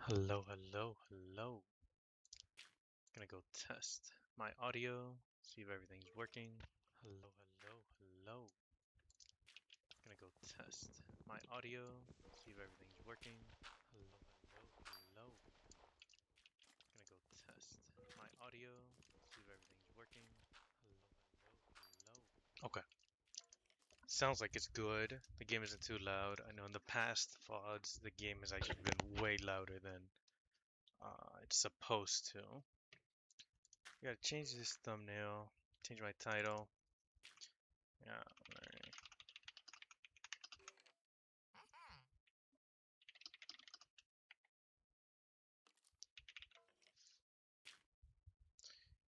Hello, hello, hello. Gonna go test my audio, see if everything's working. Hello, hello, hello. Gonna go test my audio, see if everything's working. Hello, hello, hello. Gonna go test my audio, see if everything's working. Hello, hello, hello. Okay. Sounds like it's good. The game isn't too loud. I know in the past VODs, the game has actually been way louder than it's supposed to. Gotta change this thumbnail, change my title. Yeah, alright.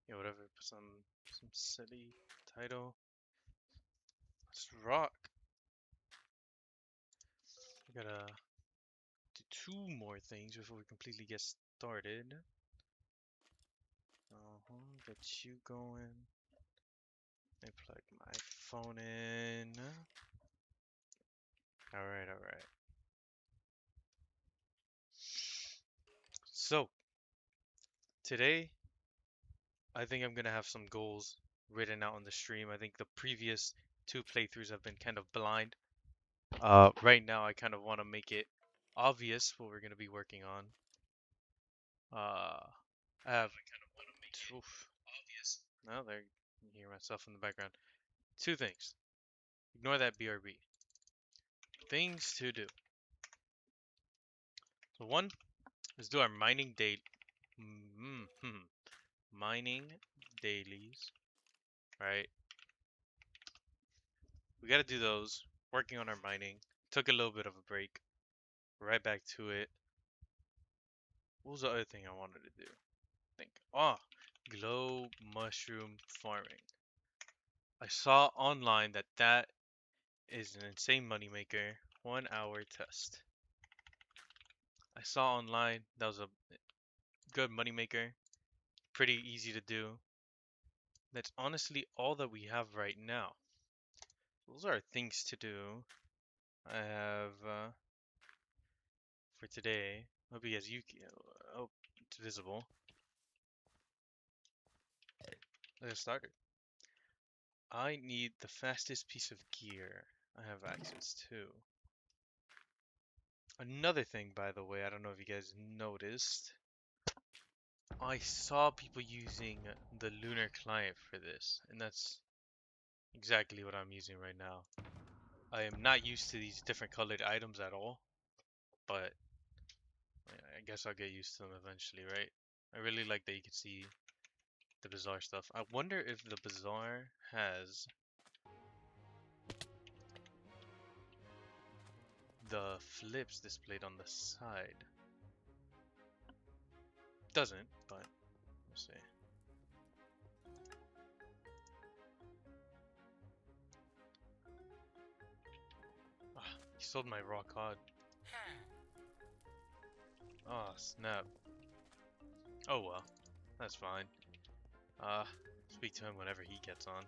Yeah, whatever. Put some silly title. Let's rock. We gotta do two more things before we completely get started. Get you going. Let me plug my phone in. Alright, alright. So, today, I think I'm gonna have some goals written out on the stream. I think the previous two playthroughs have been kind of blind. Right now, I kind of want to make it obvious what we're gonna be working on. I have oof. No, there you can hear myself in the background. Two things. Ignore that BRB. Things to do. So one is do our mining day. Mining dailies. Right. We gotta do those. Working on our mining. Took a little bit of a break. Right back to it. What was the other thing I wanted to do? Glow mushroom farming. I saw online that is an insane moneymaker. 1 hour test. I saw online that was a good moneymaker. Pretty easy to do. That's honestly all that we have right now. Those are things to do. I have for today. Hope you guys oh, it's visible. Let's get started. I need the fastest piece of gear I have access to. Another thing, by the way, I don't know if you guys noticed. I saw people using the Lunar client for this, and that's exactly what I'm using right now. I am not used to these different colored items at all, but I guess I'll get used to them eventually, right? I really like that you can see the Bazaar stuff. I wonder if the Bazaar has the flips displayed on the side. Doesn't, but we'll see. He sold my raw cod. Oh, snap. Oh well, that's fine. Speak to him whenever he gets on.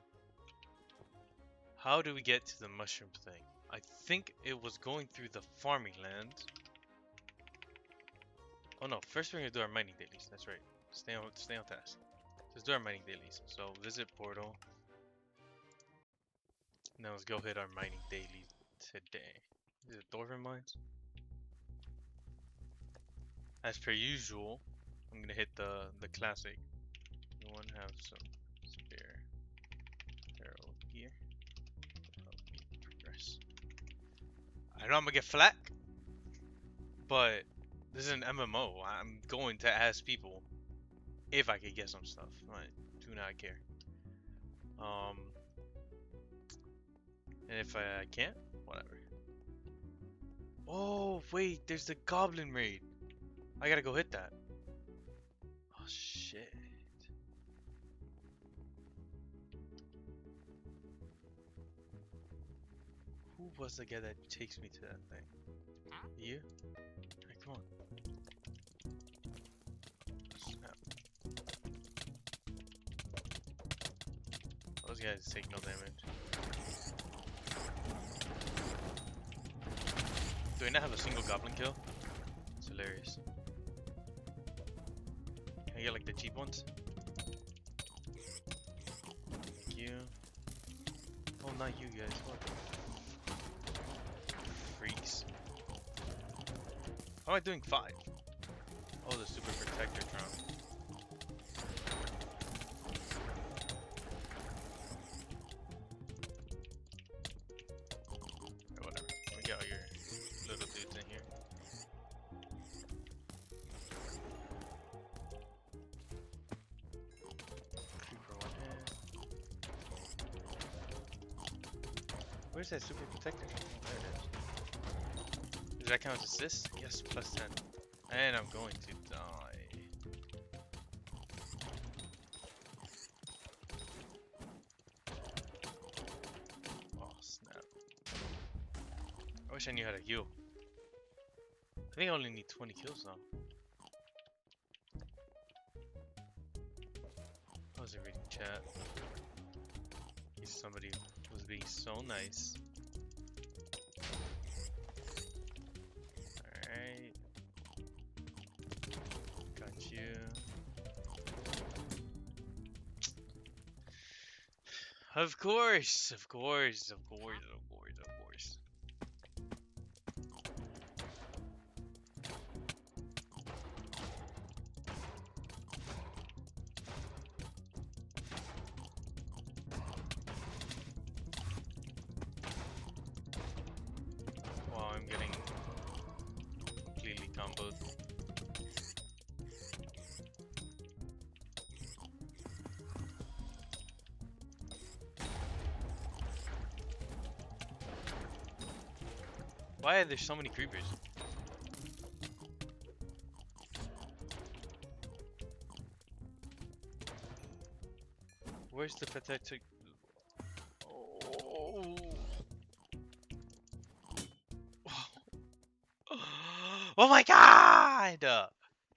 How do we get to the mushroom thing? I think it was going through the farming land. Oh no, first we're gonna do our mining dailies. That's right. Stay on task. Let's do our mining dailies. So visit portal. Now let's go hit our mining daily today. Is it Dwarven mines? As per usual, I'm gonna hit the classic. Anyone have some spare tarot gear? Help me progress. I know I'm gonna get flack, but this is an MMO. I'm going to ask people if I could get some stuff. I do not care. And if I can't, whatever. Oh wait, there's the Goblin raid. I gotta go hit that. Oh shit. Who was the guy that takes me to that thing? You? Alright, come on. Snap. Those guys take no damage. Do I not have a single goblin kill? It's hilarious. I get like the cheap ones. Thank you. Oh, not you guys. What freaks. How am I doing 5? Oh, the super protector drum. Or whatever. We got all your little dudes in here. Creeper one hit. Where's that super protector? Oh, there it is. Does that count as assist? Yes, plus 10. And I'm going to die. Oh, snap. I wish I knew how to heal. I think I only need 20 kills now. I wasn't reading chat. Somebody was being so nice. Alright. Got you. Of course, of course, of course, of course, of course. Wow, I'm getting completely comboed. Why are there so many creepers? Where's the pathetic? Oh. Oh my god!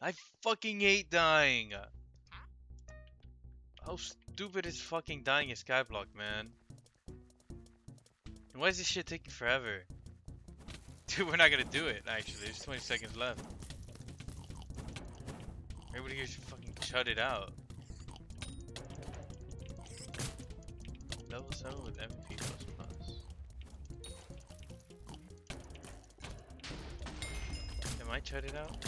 I fucking hate dying. How stupid is fucking dying in Skyblock, man? And why is this shit taking forever? Dude, we're not gonna do it, actually. There's 20 seconds left. Everybody here should fucking shut it out. Level 7 with MVP++. Am I shut it out?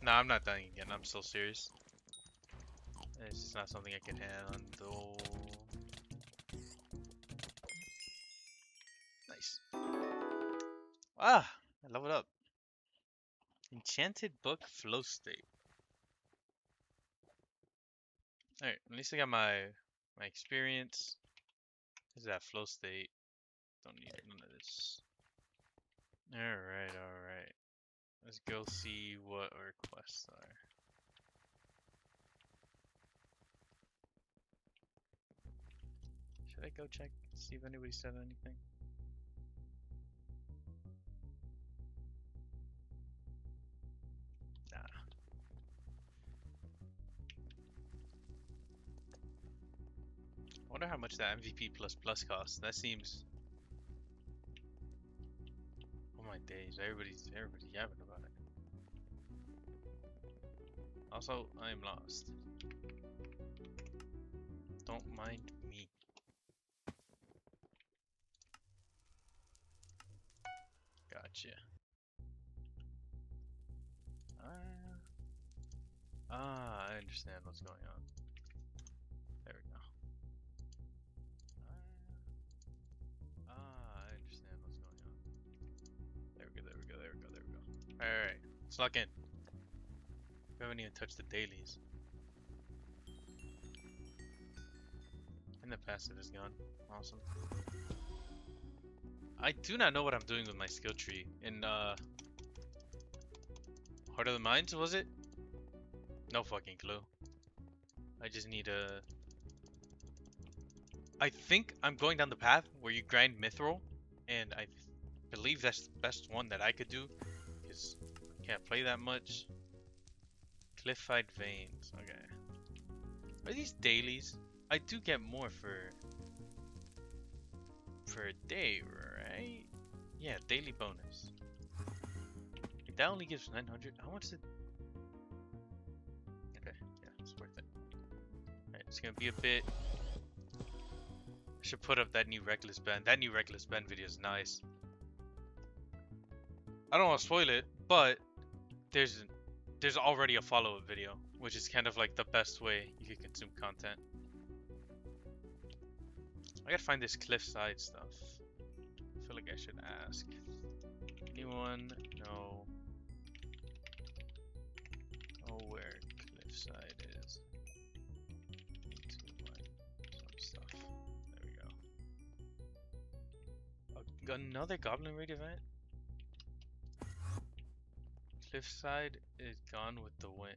Nah, I'm not dying again. I'm so serious. It's just not something I can handle. Nice. Ah, I leveled up. Enchanted Book Flow State. Alright, at least I got my experience. This is that flow state. Don't need none of this. Alright, alright. Let's go see what our quests are. Should I go check, see if anybody said anything? Nah. I wonder how much that MVP++ costs. That seems... Oh my days, everybody's yapping about it. Also, I am lost. Don't mind me. Gotcha. I understand what's going on. There we go. I understand what's going on. There we go, there we go, there we go, there we go. Alright, let's lock in. We haven't even touched the dailies. And the passive is gone. Awesome. I do not know what I'm doing with my skill tree. In Heart of the Mines, was it? No fucking clue. I just need a... I think I'm going down the path where you grind mithril, and I believe that's the best one that I could do, because I can't play that much. Cliffied Veins, okay. Are these dailies? I do get more for a day, right? Yeah, daily bonus. That only gives 900. How much did... It's gonna be a bit. I should put up that new Reckless Ben. That new Reckless Ben video is nice. I don't want to spoil it, but there's already a follow-up video, which is kind of like the best way you can consume content. I gotta find this cliffside stuff. I feel like I should ask. Anyone know where cliffside is? Need to find some stuff. There we go. Another Goblin Raid event? Cliffside is gone with the wind.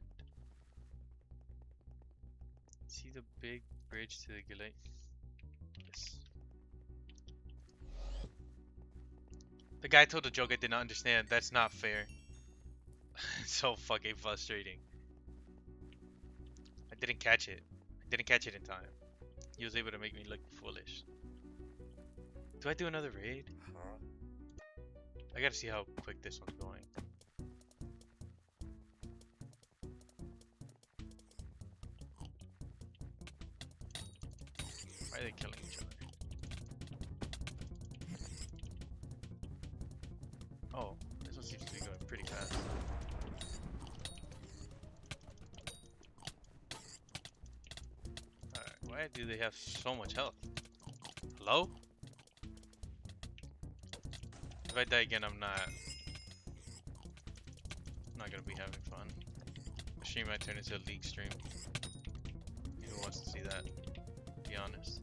See the big bridge to the Gillette? Yes. The guy told a joke I did not understand. That's not fair. It's so fucking frustrating. I didn't catch it. I didn't catch it in time. He was able to make me look foolish. Do I do another raid? I gotta see how quick this one's going. Why are they killing each other? Oh, this one seems to be going pretty fast. Alright, why do they have so much health? Hello? If I die again, I'm not gonna be having fun. The stream might turn into a league stream. Who wants to see that? Be honest.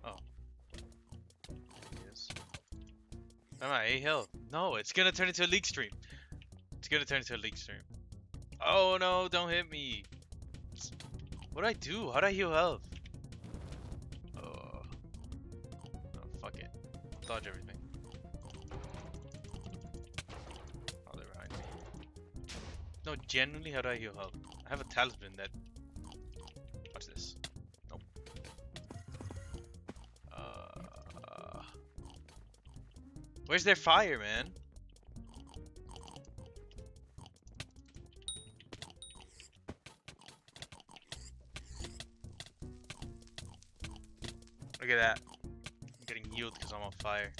Oh. Yes. Am I A health? No, it's gonna turn into a league stream. It's gonna turn into a league stream. Oh no, don't hit me. What do I do? How do I heal health? Oh, fuck it. Dodge everything. Oh, they're behind me. No, genuinely, how do I heal health? I have a talisman that... Watch this. Nope. Where's their fire, man? Look at that. I'm getting healed because I'm on fire.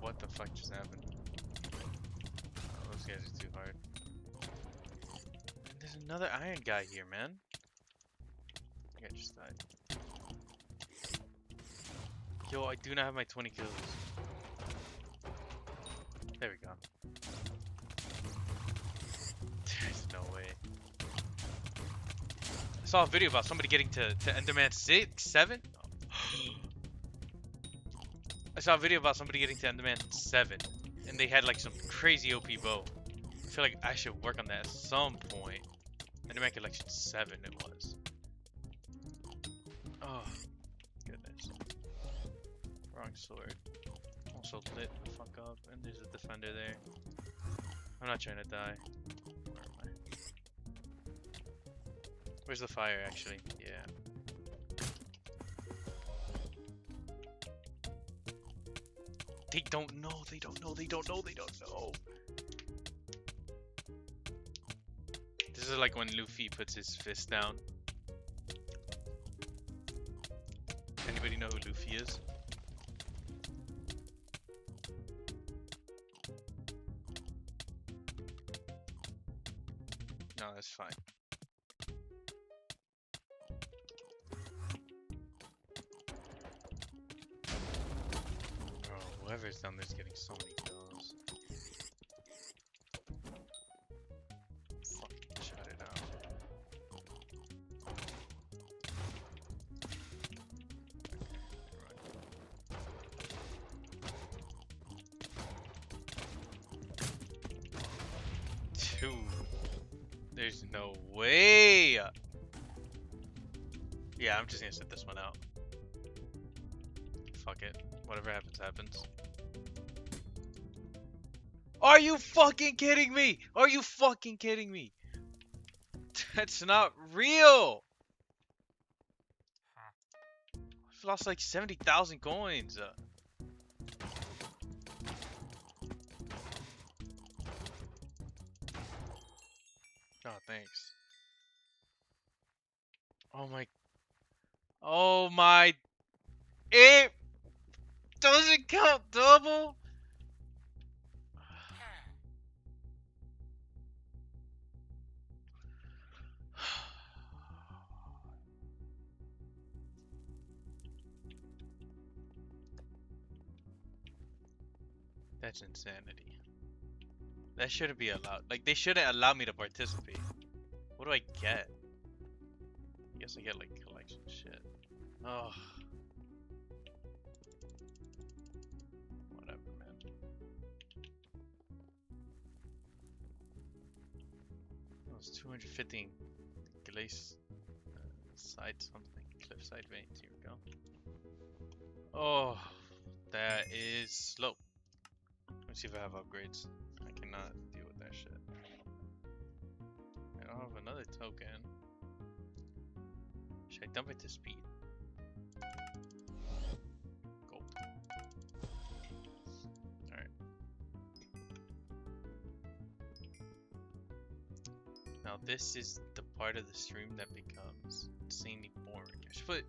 What the fuck just happened? Oh, those guys are too hard. And there's another iron guy here, man. I think I just died. Yo, I do not have my 20 kills. There we go. There's no way. I saw a video about somebody getting to Enderman 6, 7? I saw a video about somebody getting to Enderman 7, and they had like some crazy OP bow. I feel like I should work on that at some point. Enderman Collection 7 it was. Oh, goodness. Wrong sword. Also lit the fuck up, and there's a defender there. I'm not trying to die. Where am I? Where's the fire, actually? Yeah. They don't know, they don't know, they don't know, they don't know. This is like when Luffy puts his fist down. Anybody know who Luffy is? No, that's fine. Whoever's down there's getting so many kills. Fucking shut it out. Two. There's no way. Yeah, I'm just gonna sit this one out. Fuck it. Whatever happens, happens. Are you fucking kidding me? Are you fucking kidding me? That's not real. I've lost like 70,000 coins. Oh, thanks. Oh my. Oh my. It doesn't count double? That's insanity. That shouldn't be allowed. Like, they shouldn't allow me to participate. What do I get? I guess I get, like, collection shit. Oh. Whatever, man. That was 215 glace side something. Cliffside veins. Here we go. Oh. That is slow. Let's see if I have upgrades. I cannot deal with that shit. I don't have another token. Should I dump it to speed? Gold. Alright. Now this is the part of the stream that becomes insanely boring. I should put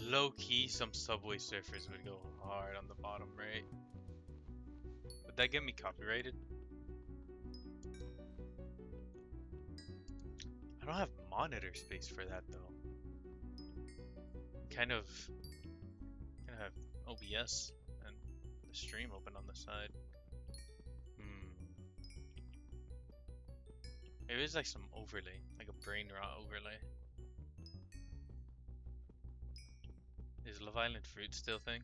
low-key some Subway Surfers would go hard on the bottom right. Would that get me copyrighted? I don't have monitor space for that though. Kind of have OBS and the stream open on the side. Maybe it's like some overlay, like a brain rot overlay. Is Love Island Fruit still a thing?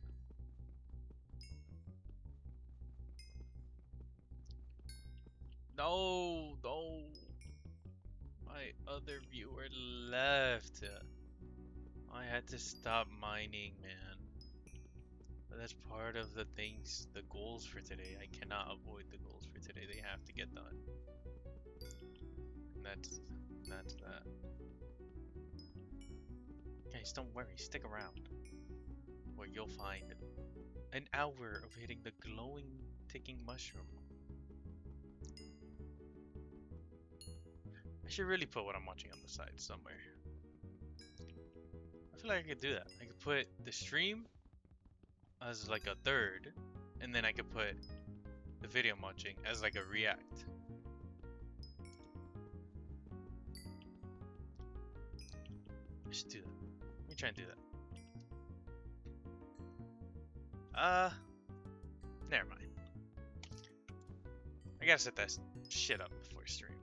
No, no. My other viewer left. I had to stop mining, man. But that's part of the things, the goals for today. I cannot avoid the goals for today. They have to get done. And that's that. Guys, don't worry. Stick around. Where you'll find an hour of hitting the glowing, ticking mushroom. I should really put what I'm watching on the side somewhere. I feel like I could do that. I could put the stream as like a third, and then I could put the video I'm watching as like a react. I should do that. Let me try and do that. Never mind. I gotta set that shit up before stream.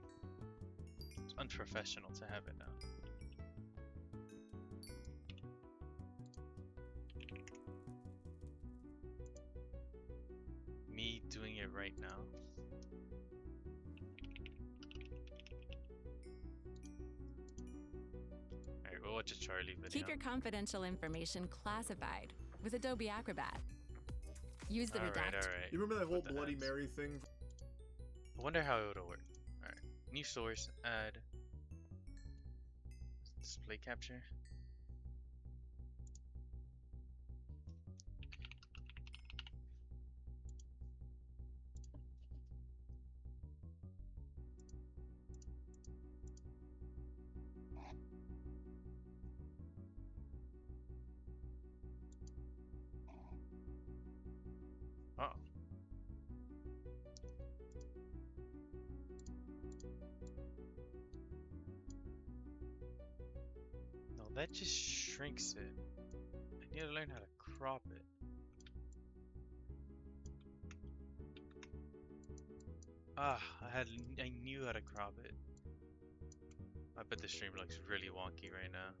It's unprofessional to have it now. Me doing it right now. Alright, we'll watch a Charlie video. Keep your confidential information classified with Adobe Acrobat. Use the redact. Alright. You remember that whole Bloody Mary thing? I wonder how it would work. Alright. New source, add display capture. Uh-oh. No, that just shrinks it. I need to learn how to crop it. Ah, I knew how to crop it. I bet the stream looks really wonky right now.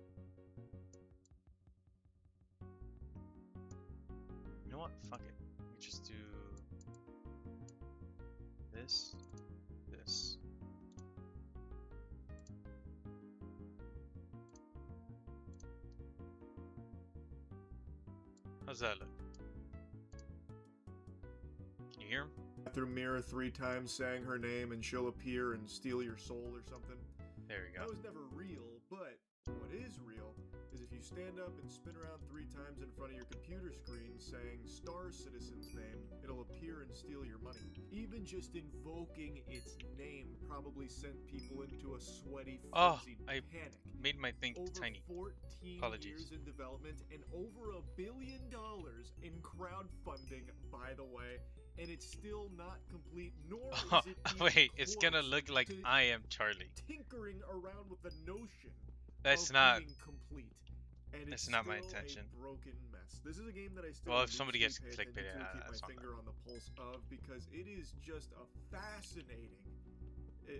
You know what? Fuck it. Let me just do this. How's that look? Can you hear him? Through mirror 3 times saying her name and she'll appear and steal your soul or something. There we go. That was never real, but what is real is if you stand up and spin around 3 times in front of your computer screen saying Star Citizen's name, it'll appear and steal your money. Even just invoking its name probably sent people into a sweaty, frenzied panic. Made my thing Over tiny. 14 Apologies. years in development and over $1 billion in crowdfunding, by the way, and it's still not complete, nor is it even Wait, it's gonna close look like to I am Charlie. tinkering around with the notion That's of not. being complete. And That's it's not my still intention. a broken mess. This is a game that I still Well, if somebody gets loosely pay clickbaited, attention to, keep that's my on finger on the pulse of, because it is just a fascinating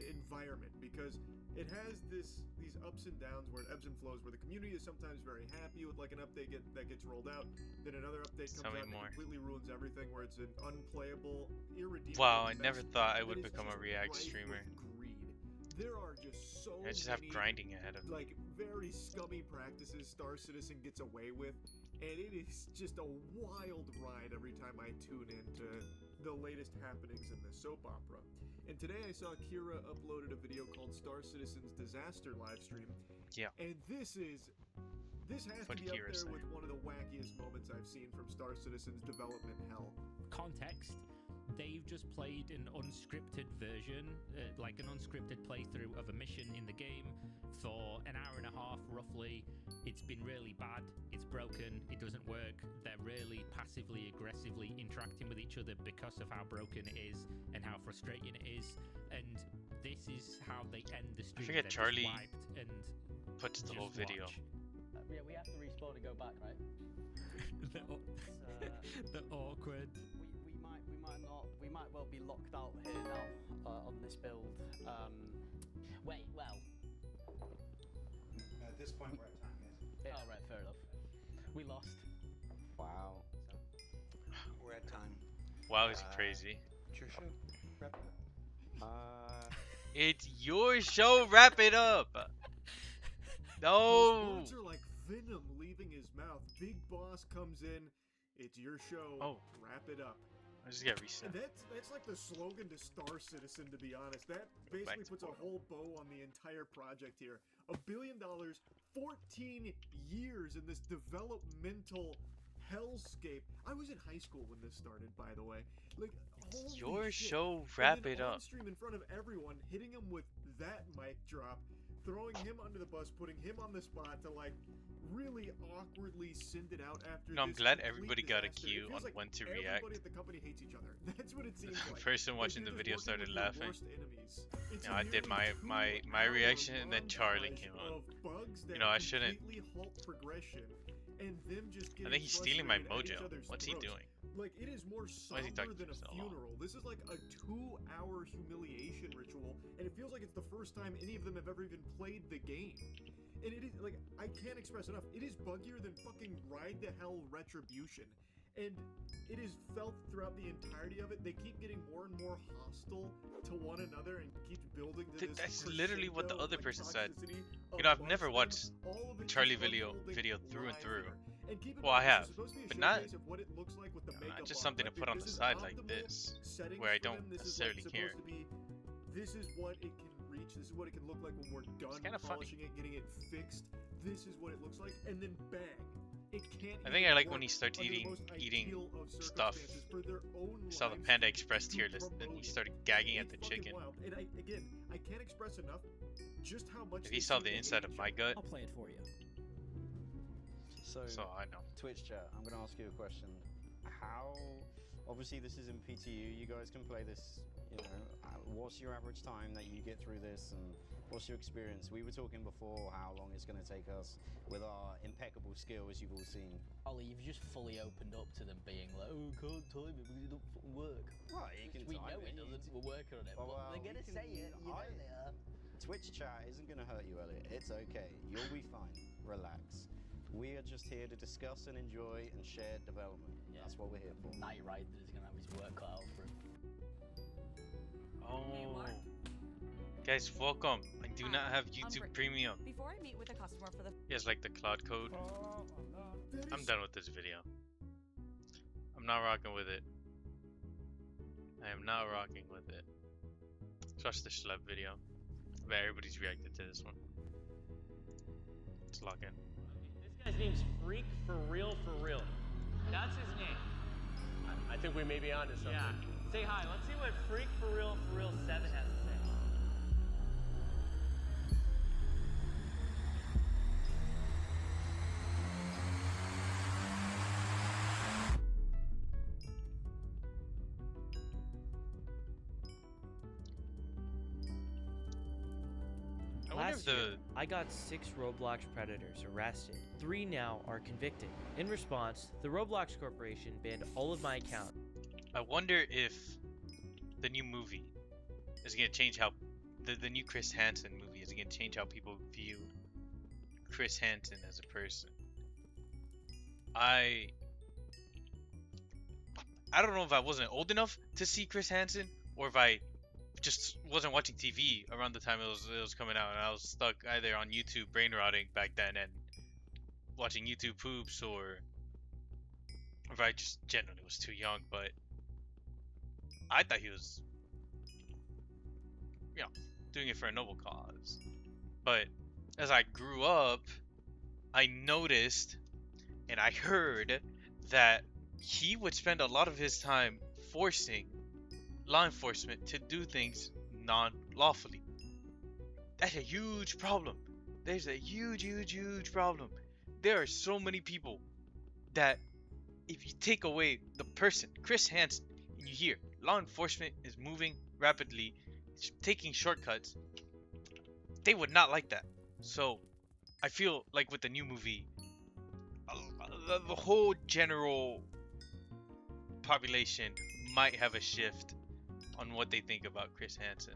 environment, because it has these ups and downs where it ebbs and flows, where the community is sometimes very happy with like an update that gets rolled out, then another update comes Tell me out and more. completely ruins everything, where it's an unplayable, irredeemable Wow, I mess never thought I that would is become a just React rife streamer. with greed. There are just so I just have many grinding ahead of me. like very scummy practices Star Citizen gets away with, and it is just a wild ride every time I tune into the latest happenings in this soap opera. And today I saw Kira uploaded a video called Star Citizen's Disaster Livestream. Yeah. And this has What to be up Kira's there saying. with one of the wackiest moments I've seen from Star Citizen's development hell. Context, they've just played an unscripted version, like an unscripted playthrough of a mission in the game for an hour and a half roughly. It's been really bad, it's broken, it doesn't work. They're really passively aggressively interacting with each other because of how broken it is and how frustrating it is. And this is how they end the stream. forget They're just Charlie wiped and Puts the just whole video. watch. Yeah, we have to respawn and go back, right? The awkward. We might well be locked out here now on this build. Wait, well. At this point, we're at time, yes. Oh, right, fair enough. We lost. Wow. We're at time. Wow, is crazy. It's your show. Wrap it up. It's your show. Wrap it up. Those No. words are like venom leaving his mouth. Big Boss comes in. It's your show. Oh. Wrap it up. I just got reset. And that's like the slogan to Star Citizen, to be honest. That basically to puts a whole bow on the entire project here. $1 billion, 14 years in this developmental hellscape. I was in high school when this started, by the way. Like, holy Your shit. show. And Wrap then it on up. stream in front of everyone, hitting him with that mic drop, throwing him under the bus, putting him on the spot to like really awkwardly send it out after. No, I'm this glad complete everybody got a disaster. It cue feels on like when to react. Everybody at the company hates each other. That's what it seems The like. person Like watching you're the just video working started with your laughing. worst enemies. It's You know, I did nearly my 2-hour reaction, and then Charlie montage came on. of bugs that You know, I shouldn't. completely halt progression, and them just I getting think he's stealing my frustrated at each mojo. other's What's he throats. doing? Like, it is more Why is he somber talking than for a so long? funeral. This is like a 2-hour humiliation ritual, and it feels like it's the first time any of them have ever even played the game. And it is, like, I can't express enough. It is buggier than fucking Ride to Hell Retribution. And it is felt throughout the entirety of it. They keep getting more and more hostile to one another and keeps building to this. That's literally what the crescendo of, other like, person said. toxicity You know, I've amongst never them, watched all of it Charlie just video unfolding through and live through. here. And keep in Well, I mind, this have, is supposed to be a but not- showcase of what it looks like with the makeup just on. something to Like, put on the this is side like optimal this, settings where I for don't them. This is necessarily what's care. supposed to be. This is what it can reach. This is what it can look like when we're done kinda funny. polishing it, getting it fixed. This is what it looks like, and then bang. It can't. I think even I like when work he starts under the eating most eating ideal of stuff. circumstances for their own I saw the lives Panda Express to tier list, and promote he it. started gagging at It's the fucking chicken. wild. And I can't express enough just how much. If they he saw seem the to inside hate of each my other. gut, I'll play it for you. so I know. Twitch chat, I'm going to ask you a question. How, obviously this is in PTU, you guys can play this, you know, what's your average time that you get through this, and what's your experience? We were talking before how long it's going to take us with our impeccable skill, as you've all seen. Ollie, you've just fully opened up to them being like, oh, can't time it because it don't fucking work. Well, you can We time know it you doesn't, we're working on it, Well, but they're we gonna can- say it, you know they are. Twitch chat isn't going to hurt you, Elliot. It's okay. You'll be fine. Relax. We are just here to discuss and enjoy and share development. Yeah. That's what we're here for. Knight Rider is gonna have his work cut out for him. Oh, guys, welcome. I do not have YouTube Premium. Before I meet with a customer for the Yes, like the cloud code. That I'm is- done with this video. I'm not rocking with it. I am not rocking with it. Trust the schlep video. But everybody's reacted to this one. Let's lock in. This guy's His name's Freak for real, for real. That's his name. I think we may be onto something. Yeah. Say hi. Let's see what Freak for real, 7 has to say. Last year, I got 6 Roblox predators arrested. 3 now are convicted. In response, the Roblox Corporation banned all of my accounts. I wonder if the new movie is going to change how the new Chris Hansen movie is going to change how people view Chris Hansen as a person. I don't know if I wasn't old enough to see Chris Hansen, or if I just wasn't watching TV around the time it was coming out, and I was stuck either on YouTube brain rotting back then and watching YouTube poops, or if I just generally was too young. But I thought he was, doing it for a noble cause. But as I grew up, I noticed and I heard that he would spend a lot of his time forcing law enforcement to do things non-lawfully. That's a huge problem. There's a huge problem. There are so many people that if you take away the person, Chris Hansen, and you hear law enforcement is moving rapidly, taking shortcuts, they would not like that. So I feel like with the new movie, the whole general population might have a shift on what they think about Chris Hansen.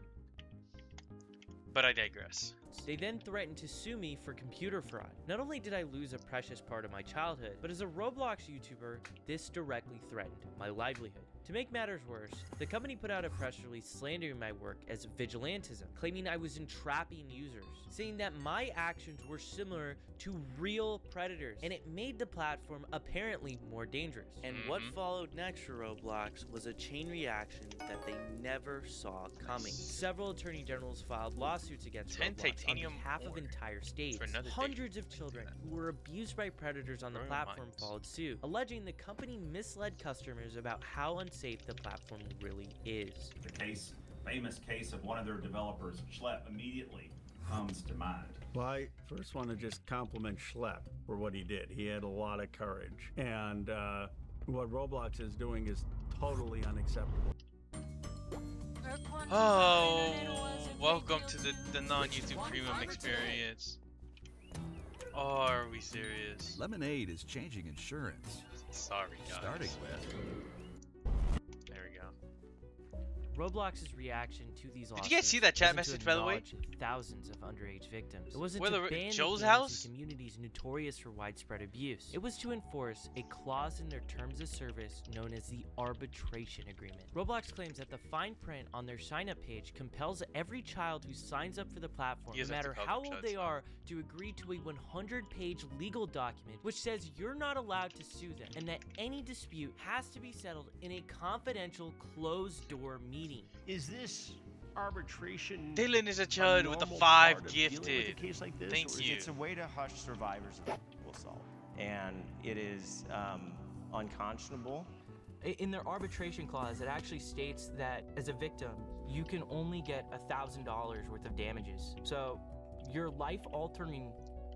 But I digress. They then threatened to sue me for computer fraud. Not only did I lose a precious part of my childhood, but as a Roblox YouTuber, this directly threatened my livelihood. To make matters worse, the company put out a press release slandering my work as vigilantism, claiming I was entrapping users, saying that my actions were similar to real predators, and it made the platform apparently more dangerous. And what followed next for Roblox was a chain reaction that they never saw coming. Several attorney generals filed lawsuits against Roblox on behalf of entire states. Hundreds of children who were abused by predators on the platform followed suit, alleging the company misled customers about how unsafe the platform really is. The famous case of one of their developers, Schlep, immediately comes to mind. Well, I first want to just compliment Schlep for what he did. He had a lot of courage, and what Roblox is doing is totally unacceptable. Oh, welcome to the non-YouTube premium experience. Oh, are we serious? Lemonade is changing insurance. Sorry, guys. Starting with... There we go. Roblox's reaction to these lawsuits. Did you guys see that chat message, by the way? Thousands of underage victims. It wasn't Whether to ban Joe's the house? in communities notorious for widespread abuse. It was to enforce a clause in their terms of service known as the arbitration agreement. Roblox claims that the fine print on their sign-up page compels every child who signs up for the platform, no matter how old they are, to agree to a 100-page legal document which says you're not allowed to sue them, and that any dispute has to be settled in a confidential, closed-door meeting. Is this arbitration? Dylan is a chud with a 5 gifted. Thank you. It's a way to hush survivors of sexual assault, and it is unconscionable. In their arbitration clause, it actually states that as a victim, you can only get $1,000 worth of damages. So your life-altering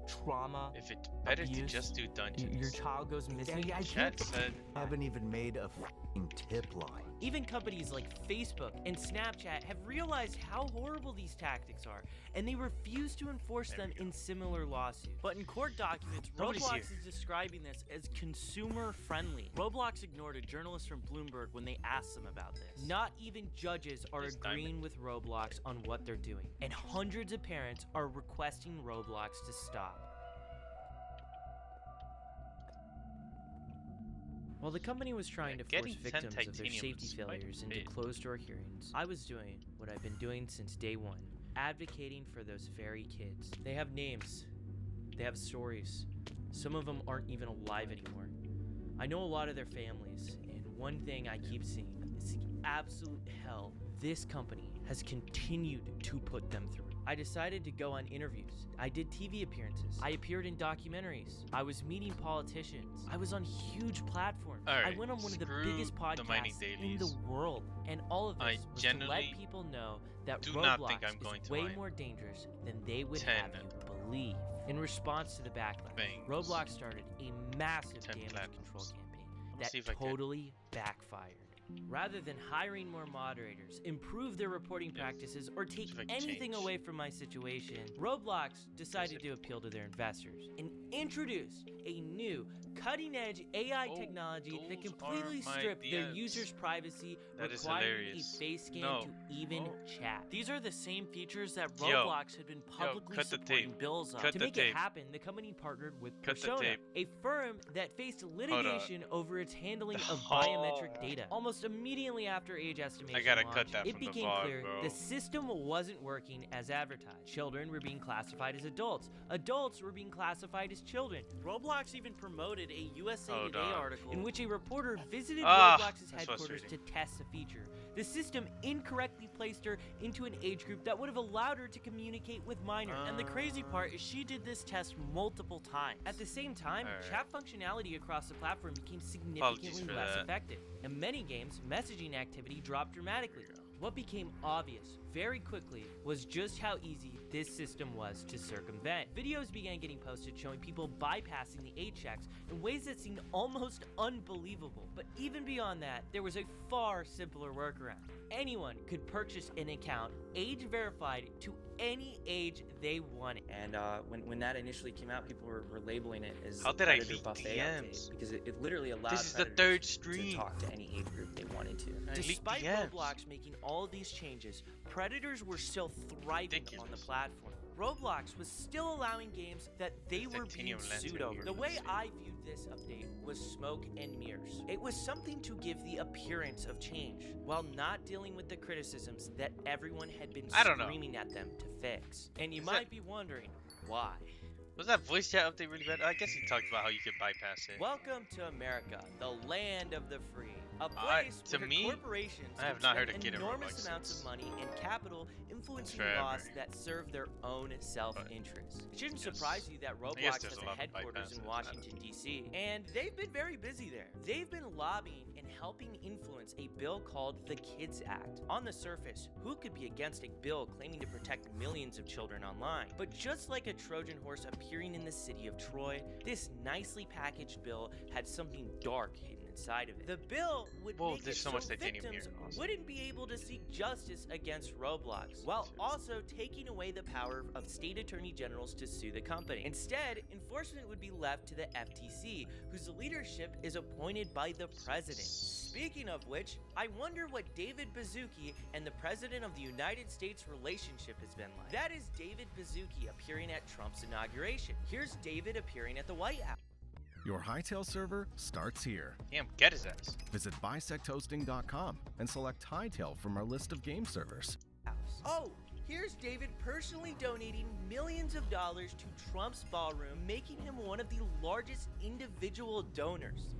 trauma, if it's better abuse, to just do dungeons. Your child goes missing. Daddy, I haven't even made a f***ing tip line. Even companies like Facebook and Snapchat have realized how horrible these tactics are, and they refuse to enforce them in similar lawsuits. But in court documents, Roblox is describing this as consumer-friendly. Roblox ignored a journalist from Bloomberg when they asked them about this. Not even judges are agreeing with Roblox on what they're doing, and hundreds of parents are requesting Roblox to stop. While the company was trying to force victims of their safety failures into closed-door hearings, I was doing what I've been doing since day one, advocating for those very kids. They have names. They have stories. Some of them aren't even alive anymore. I know a lot of their families, and one thing I keep seeing is the absolute hell this company has continued to put them through. I decided to go on interviews. I did TV appearances. I appeared in documentaries. I was meeting politicians. I was on huge platforms. Alright, I went on one of the screw biggest the mining podcasts in dailies. the world. And all of I this was to genuinely let people know that do not think Roblox I'm going is to way mine more dangerous than they would 10 have you believe. In response to the backlash, things. Roblox started a massive 10 damage platinums. control campaign I'ma that see if I can. totally backfired. Rather than hiring more moderators, improve their reporting practices, or take if I can anything change. away from my situation, Roblox decided to appeal to their investors and introduce a new cutting-edge AI technology that those completely are my stripped their DMs. users' privacy, That is requiring a hilarious. face scan No. to even chat. These are the same features that Yo. Roblox had been publicly cut the supporting tape. bills on. Cut To the make tape. it happen, the company partnered with Cut the Persona, tape. a firm that faced on. litigation over its handling of Oh. biometric data. Almost immediately after age estimation gotta cut launch, that it from the became VOD, clear bro. the system wasn't working as advertised. Children were being classified as adults. Adults were being classified as children. Roblox even promoted a USA Oh, Today dog. article in which a reporter visited Ah, Roblox's that's headquarters to frustrating. test the feature. The system incorrectly placed her into an age group that would have allowed her to communicate with minors. And the crazy part is she did this test multiple times. At the same time, Alright. chat functionality across the platform became Apologies significantly for less that. effective. In many games, messaging activity dropped dramatically. What became obvious very quickly was just how easy this system was to circumvent. Videos began getting posted showing people bypassing the age checks in ways that seemed almost unbelievable. But even beyond that, there was a far simpler workaround. Anyone could purchase an account, age verified to any age they wanted. And when that initially came out, people were labeling it as How did I Predator leak buffet DMs? update because it literally allowed This is the Predators third to stream. talk to any age group they wanted to. Despite Roblox making all of these changes, predators were still thriving on the platform. Roblox was still allowing games that they were being titanium lens sued right over. here. The way I viewed this update was smoke and mirrors. It was something to give the appearance of change, while not dealing with the criticisms that everyone had been I don't know. screaming at them to fix. And you Is might that- be wondering, why? Was that voice chat update really bad? I guess he talked about how you could bypass it. Welcome to America, the land of the free. A place to where me, corporations I have can not heard spend a kid in enormous Roblox amounts since of money and capital influencing forever. laws that serve their own self-interest. It shouldn't surprise you that I guess Roblox there's has a a lot of headquarters in bypasses. Washington, D.C., and they've been very busy there. They've been lobbying and helping influence a bill called the Kids Act. On the surface, who could be against a bill claiming to protect millions of children online? But just like a Trojan horse appearing in the city of Troy, this nicely packaged bill had something dark hidden inside of it. The bill would Whoa, make there's it so so much titanium victims here. Awesome. wouldn't be able to seek justice against Roblox, while also taking away the power of state attorney generals to sue the company. Instead, enforcement would be left to the FTC, whose leadership is appointed by the president. Speaking of which, I wonder what David Baszucki and the president of the United States relationship has been like. That is David Baszucki appearing at Trump's inauguration. Here's David appearing at the White House. Your Hightail server starts here. Damn, get his ass. Visit bisecthosting.com and select Hightail from our list of game servers. Oh, here's David personally donating millions of dollars to Trump's ballroom, making him one of the largest individual donors.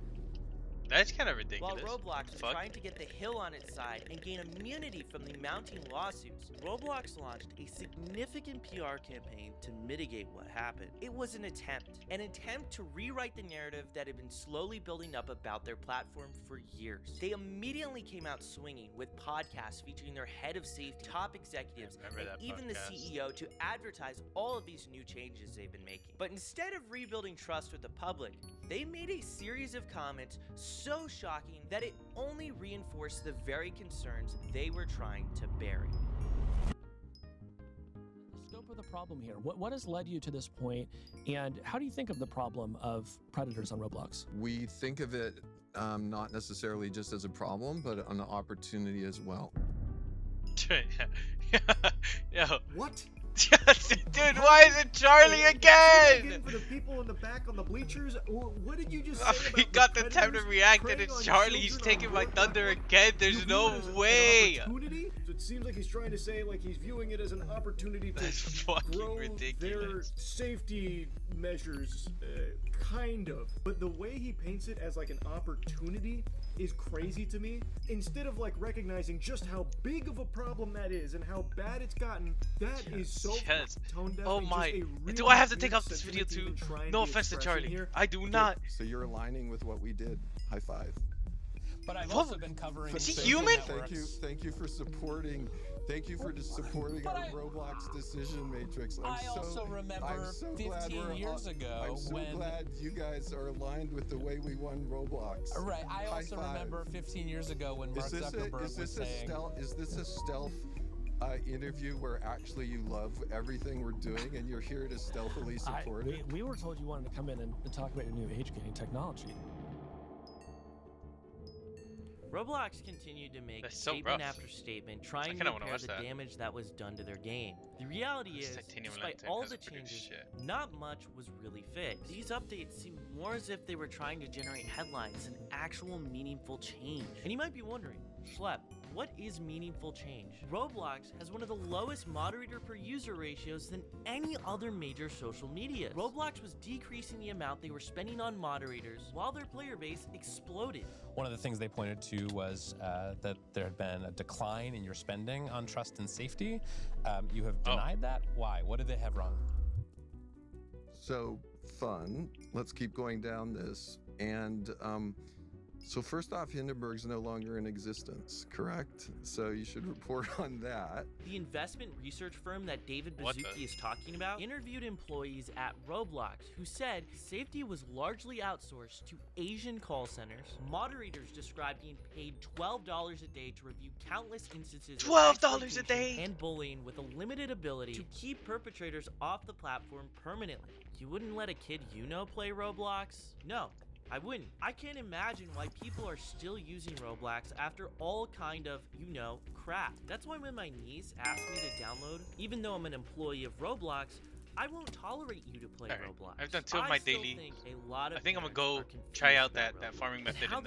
That's kind of ridiculous. While Roblox is Fuck. trying to get the Hill on its side and gain immunity from the mounting lawsuits, Roblox launched a significant PR campaign to mitigate what happened. It was an attempt to rewrite the narrative that had been slowly building up about their platform for years. They immediately came out swinging with podcasts featuring their head of safety, top executives, remember and that even the podcast. CEO to advertise all of these new changes they've been making. But instead of rebuilding trust with the public, they made a series of comments so shocking that it only reinforced the very concerns they were trying to bury. The scope of the problem here, what has led you to this point, and how do you think of the problem of predators on Roblox? We think of it not necessarily just as a problem, but an opportunity as well. Yo. What? Dude, why is it Charlie again? For the people in the back on the bleachers, what did you just say We about got the the time to predators react and preying it's on Charlie. He's children on taking my Roblox? thunder again. There's You no view it as an way. opportunity to It seems like he's trying to say, like, he's viewing it as an opportunity to grow their safety measures, kind of. But the way he paints it as like an opportunity is crazy to me. Instead of like recognizing just how big of a problem that is and how bad it's gotten, that is so tone deaf. Oh my! Do I have to take off this video too? No offense to Charlie. Here. I do not. So you're aligning with what we did. High five. But I've also been covering. Is he human? Thank you for supporting. Thank you for supporting our Roblox decision matrix. I also remember 15 years ago I'm so glad you guys are aligned with the way we won Roblox. Right. I also remember 15 years ago when Mark Zuckerberg was saying. Is this a stealth interview where actually you love everything we're doing and you're here to stealthily support it? We were told you wanted to come in and talk about your new age-gating technology. Roblox continued to make statement after statement trying to repair the damage that was done to their game. The reality is, despite all the changes, not much was really fixed. These updates seem more as if they were trying to generate headlines than actual meaningful change. And you might be wondering, Schlep, what is meaningful change? Roblox has one of the lowest moderator per user ratios than any other major social media. Roblox was decreasing the amount they were spending on moderators while their player base exploded. One of the things they pointed to was that there had been a decline in your spending on trust and safety. You have denied that? Why? What did they have wrong? So fun. Let's keep going down this. And so first off, Hindenburg's no longer in existence, correct? So you should report on that. The investment research firm that David Baszucki is talking about interviewed employees at Roblox who said safety was largely outsourced to Asian call centers. Moderators described being paid $12 a day to review countless instances of $12 a day and bullying with a limited ability to keep perpetrators off the platform permanently. You wouldn't let a kid you know play Roblox? No. I wouldn't. I can't imagine why people are still using Roblox after all kind of, crap. That's why when my niece asked me to download, even though I'm an employee of Roblox, I won't tolerate you to play Roblox. I've done 2 of my daily. I think I'm gonna go try out that farming method in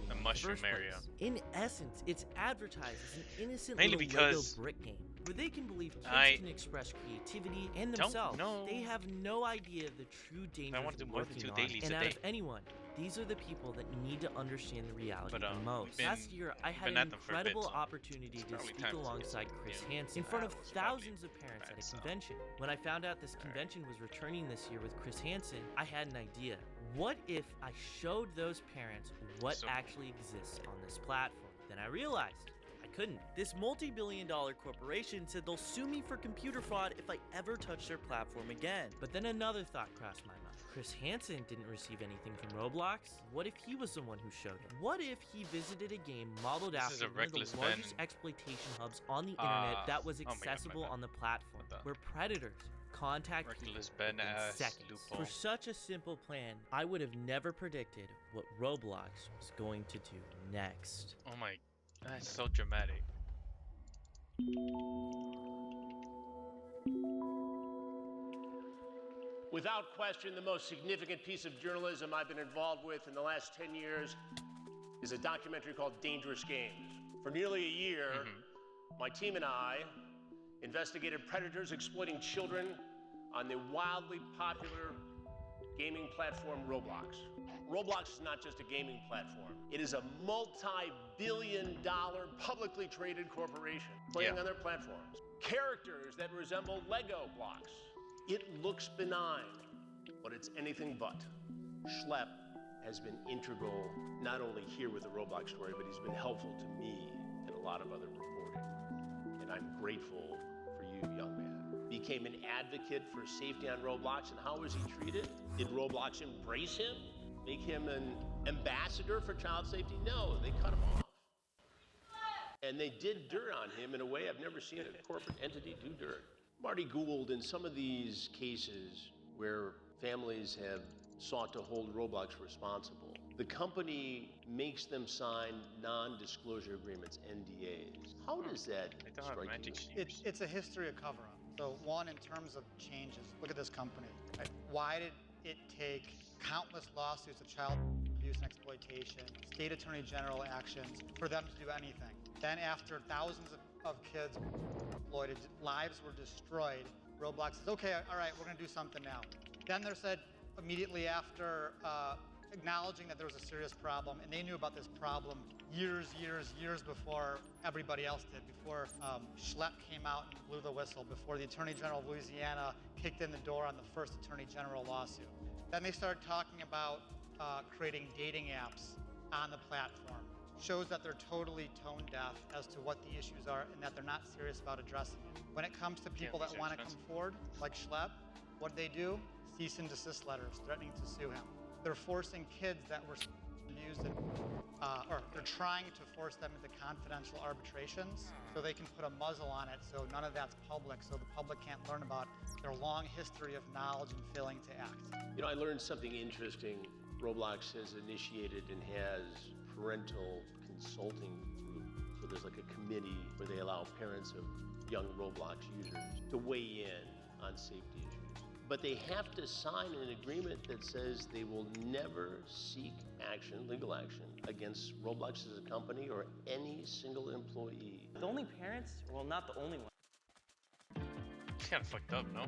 the mushroom area. In essence, it's advertised as an innocent Mainly little because Lego brick game where they can believe kids can express creativity and themselves. They have no idea the true dangers I want to do more than 2 on. dailies And a out day. of anyone, these are the people that need to understand the reality the most. Last year, I had been an at them for a bit, incredible so opportunity to probably speak time to alongside Chris Hansen in front of thousands of parents at a convention. When I found out this convention was returning this year with Chris Hansen, I had an idea. What if I showed those parents what actually exists on this platform? Then I realized I couldn't. This multi-billion-dollar corporation said they'll sue me for computer fraud if I ever touch their platform again. But then another thought crossed my mind. Chris Hansen didn't receive anything from Roblox. What if he was the one who showed it? What if he visited a game modeled after one of the largest exploitation hubs on the internet that was accessible on the platform, where predators contact people in seconds? For such a simple plan, I would have never predicted what Roblox was going to do next. Oh my, that's so dramatic. Without question, the most significant piece of journalism I've been involved with in the last 10 years is a documentary called Dangerous Games. For nearly a year, my team and I investigated predators exploiting children on the wildly popular gaming platform Roblox. Roblox is not just a gaming platform. It is a multi-billion-dollar publicly traded corporation playing on their platforms. Characters that resemble Lego blocks. It looks benign, but it's anything but. Schlep has been integral, not only here with the Roblox story, but he's been helpful to me and a lot of other reporting. And I'm grateful for you, young man. Became an advocate for safety on Roblox, and how was he treated? Did Roblox embrace him? Make him an ambassador for child safety? No, they cut him off. And they did dirt on him in a way I've never seen a corporate entity do dirt. Marty Gould, in some of these cases where families have sought to hold Roblox responsible, the company makes them sign non-disclosure agreements, NDAs. How does that strike you? It's a history of cover-up. So one, in terms of changes, look at this company. Right? Why did it take countless lawsuits of child abuse and exploitation, state attorney general actions for them to do anything? Then after thousands of of kids exploited, lives were destroyed. Roblox says, okay, all right, we're gonna do something now. Then they said immediately after acknowledging that there was a serious problem, and they knew about this problem years before everybody else did, before Schlepp came out and blew the whistle, before the Attorney General of Louisiana kicked in the door on the first Attorney General lawsuit. Then they started talking about creating dating apps on the platform. Shows that they're totally tone deaf as to what the issues are and that they're not serious about addressing it. When it comes to people that want to come forward, like Schlepp, what do? Cease and desist letters threatening to sue him. They're forcing kids that were abused, or they're trying to force them into confidential arbitrations so they can put a muzzle on it so none of that's public, so the public can't learn about their long history of knowledge and failing to act. You know, I learned something interesting. Roblox has initiated and has parental consulting group. So there's like a committee where they allow parents of young Roblox users to weigh in on safety issues. But they have to sign an agreement that says they will never seek action, legal action, against Roblox as a company or any single employee. The only parents, well, not the only one. It's kind of fucked up, no?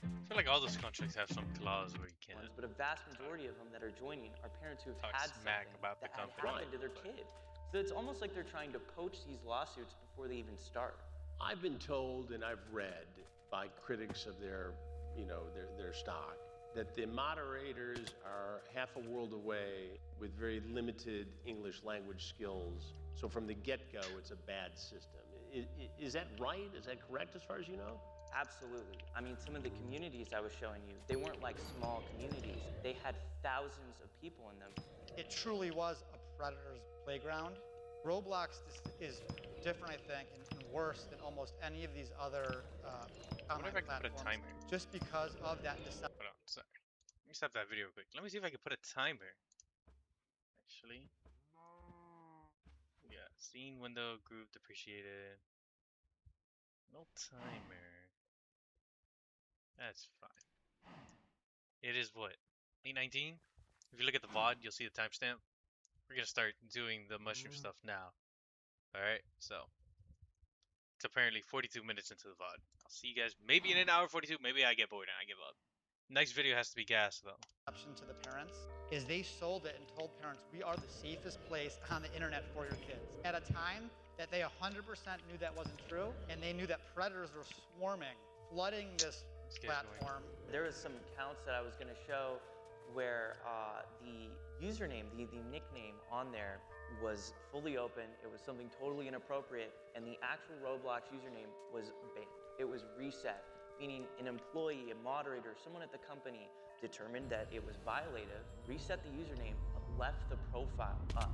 I feel like all those contracts have some clause where you can't. But a vast majority of them that are joining are parents who have had smack something about the that company. happened to their kid. So it's almost like they're trying to poach these lawsuits before they even start. I've been told and I've read by critics of their stock that the moderators are half a world away with very limited English language skills. So from the get-go, it's a bad system. Is that right? Is that correct as far as you know? Absolutely. I mean, some of the communities I was showing you, they weren't like small communities. They had thousands of people in them. It truly was a predator's playground. Roblox is different, I think, and worse than almost any of these other online platforms. Put a timer? Just because of that deception. Hold on, sorry. Let me stop that video quick. Let me see if I can put a timer. Actually. Yeah, scene window, group depreciated. No timer. That's fine. It is what? 8:19? If you look at the VOD, you'll see the timestamp. We're gonna start doing the mushroom stuff now. Alright, so it's apparently 42 minutes into the VOD. I'll see you guys maybe in an hour 42. Maybe I get bored and I give up. Next video has to be gas though. Option to the parents is they sold it and told parents, we are the safest place on the internet for your kids. At a time that they 100% knew that wasn't true, and they knew that predators were swarming, flooding this platform. There was some accounts that I was going to show where the username, the nickname on there was fully open. It was something totally inappropriate, and the actual Roblox username was banned. It was reset, meaning an employee, a moderator, someone at the company determined that it was violative, reset the username, but left the profile up.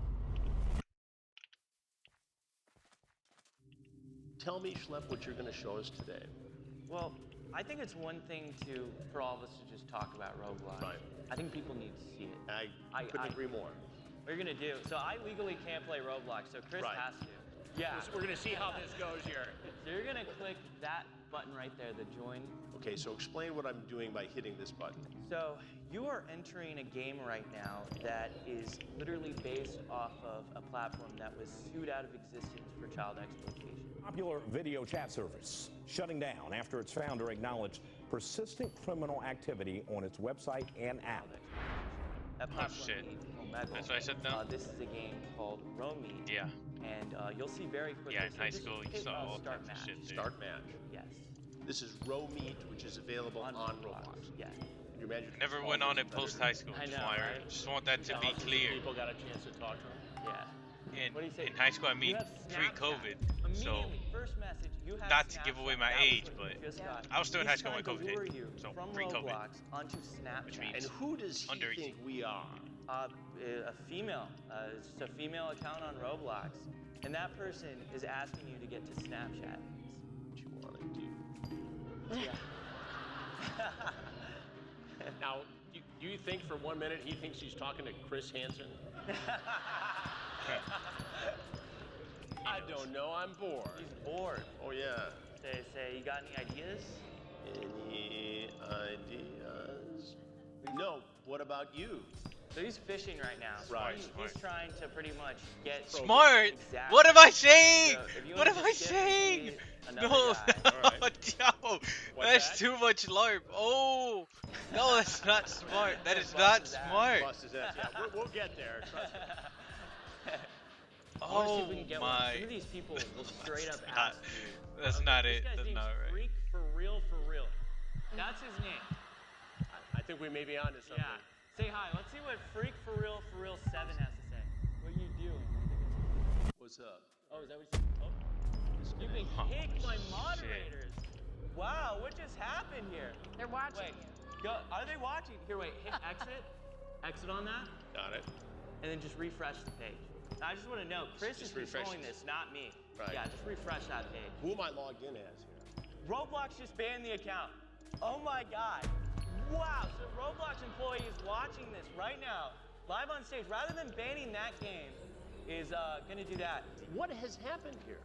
Tell me, Schlepp, what you're going to show us today. Well, I think it's one thing for all of us to just talk about Roblox. Right. I think people need to see it. I couldn't agree more. What you're gonna do? So I legally can't play Roblox, so Chris has to. Yeah. We're gonna see how this goes here. So you're gonna click that button right there, the join. Okay, so explain what I'm doing by hitting this button. So you are entering a game right now that is literally based off of a platform that was sued out of existence for child exploitation. Popular video chat service shutting down after its founder acknowledged persistent criminal activity on its website and app. That shit. That's why I said no. This is a game called Romy. Yeah. And you'll see very quickly. Yeah, in high school you saw all start kinds of shit. Dude. Start match. Yes. This is Romeet, which is available on Roblox. Yeah. You imagine Never went on it post high school. I know, Flyer. right? Just want that to be clear. People got a chance to talk to him. Yeah. In high school, I mean pre-COVID, so first message, you have not to give away my age, but got. I was still in high school when COVID lure hit, you so from pre-COVID. Roblox onto Snapchat. Which means And who does he under think we are? A female. It's a female account on Roblox, and that person is asking you to get to Snapchat. What you want to do? Yeah. Now, do you think for 1 minute he thinks he's talking to Chris Hansen? I don't know. I'm bored. He's bored. Oh yeah. Say, you got any ideas? Any ideas? No. What about you? So he's fishing right now. Right. He's trying to pretty much get Smart. Exactly. What am I saying? So if you What wanna am I just skip and saying? see No, another guy. no, that's too much LARP. Oh, no, that's not smart. That is not smart. Bust his ass. Yeah, we'll get there. Trust me. I wanna see if Oh we can get my. one. Some of these people will straight up ask you. That's not this it. guy's That's name's not right. Freak for real, for real. That's his name. I think we may be onto something. Yeah. Say hi. Let's see what Freak for real, 7 has to say. What are you doing? What's up? Oh, is that what you said? Oh. You've been kicked by moderators. Wow, what just happened here? They're watching you. Go. Are they watching? Here, wait. Hit exit. Exit on that. Got it. And then just refresh the page. Now, I just want to know, Chris is controlling this, not me. Right. Yeah, just refresh that page. Who am I logged in as here? Roblox just banned the account. Oh my God. Wow, so Roblox employee is watching this right now, live on stage. Rather than banning that game, is gonna do that. What has happened here?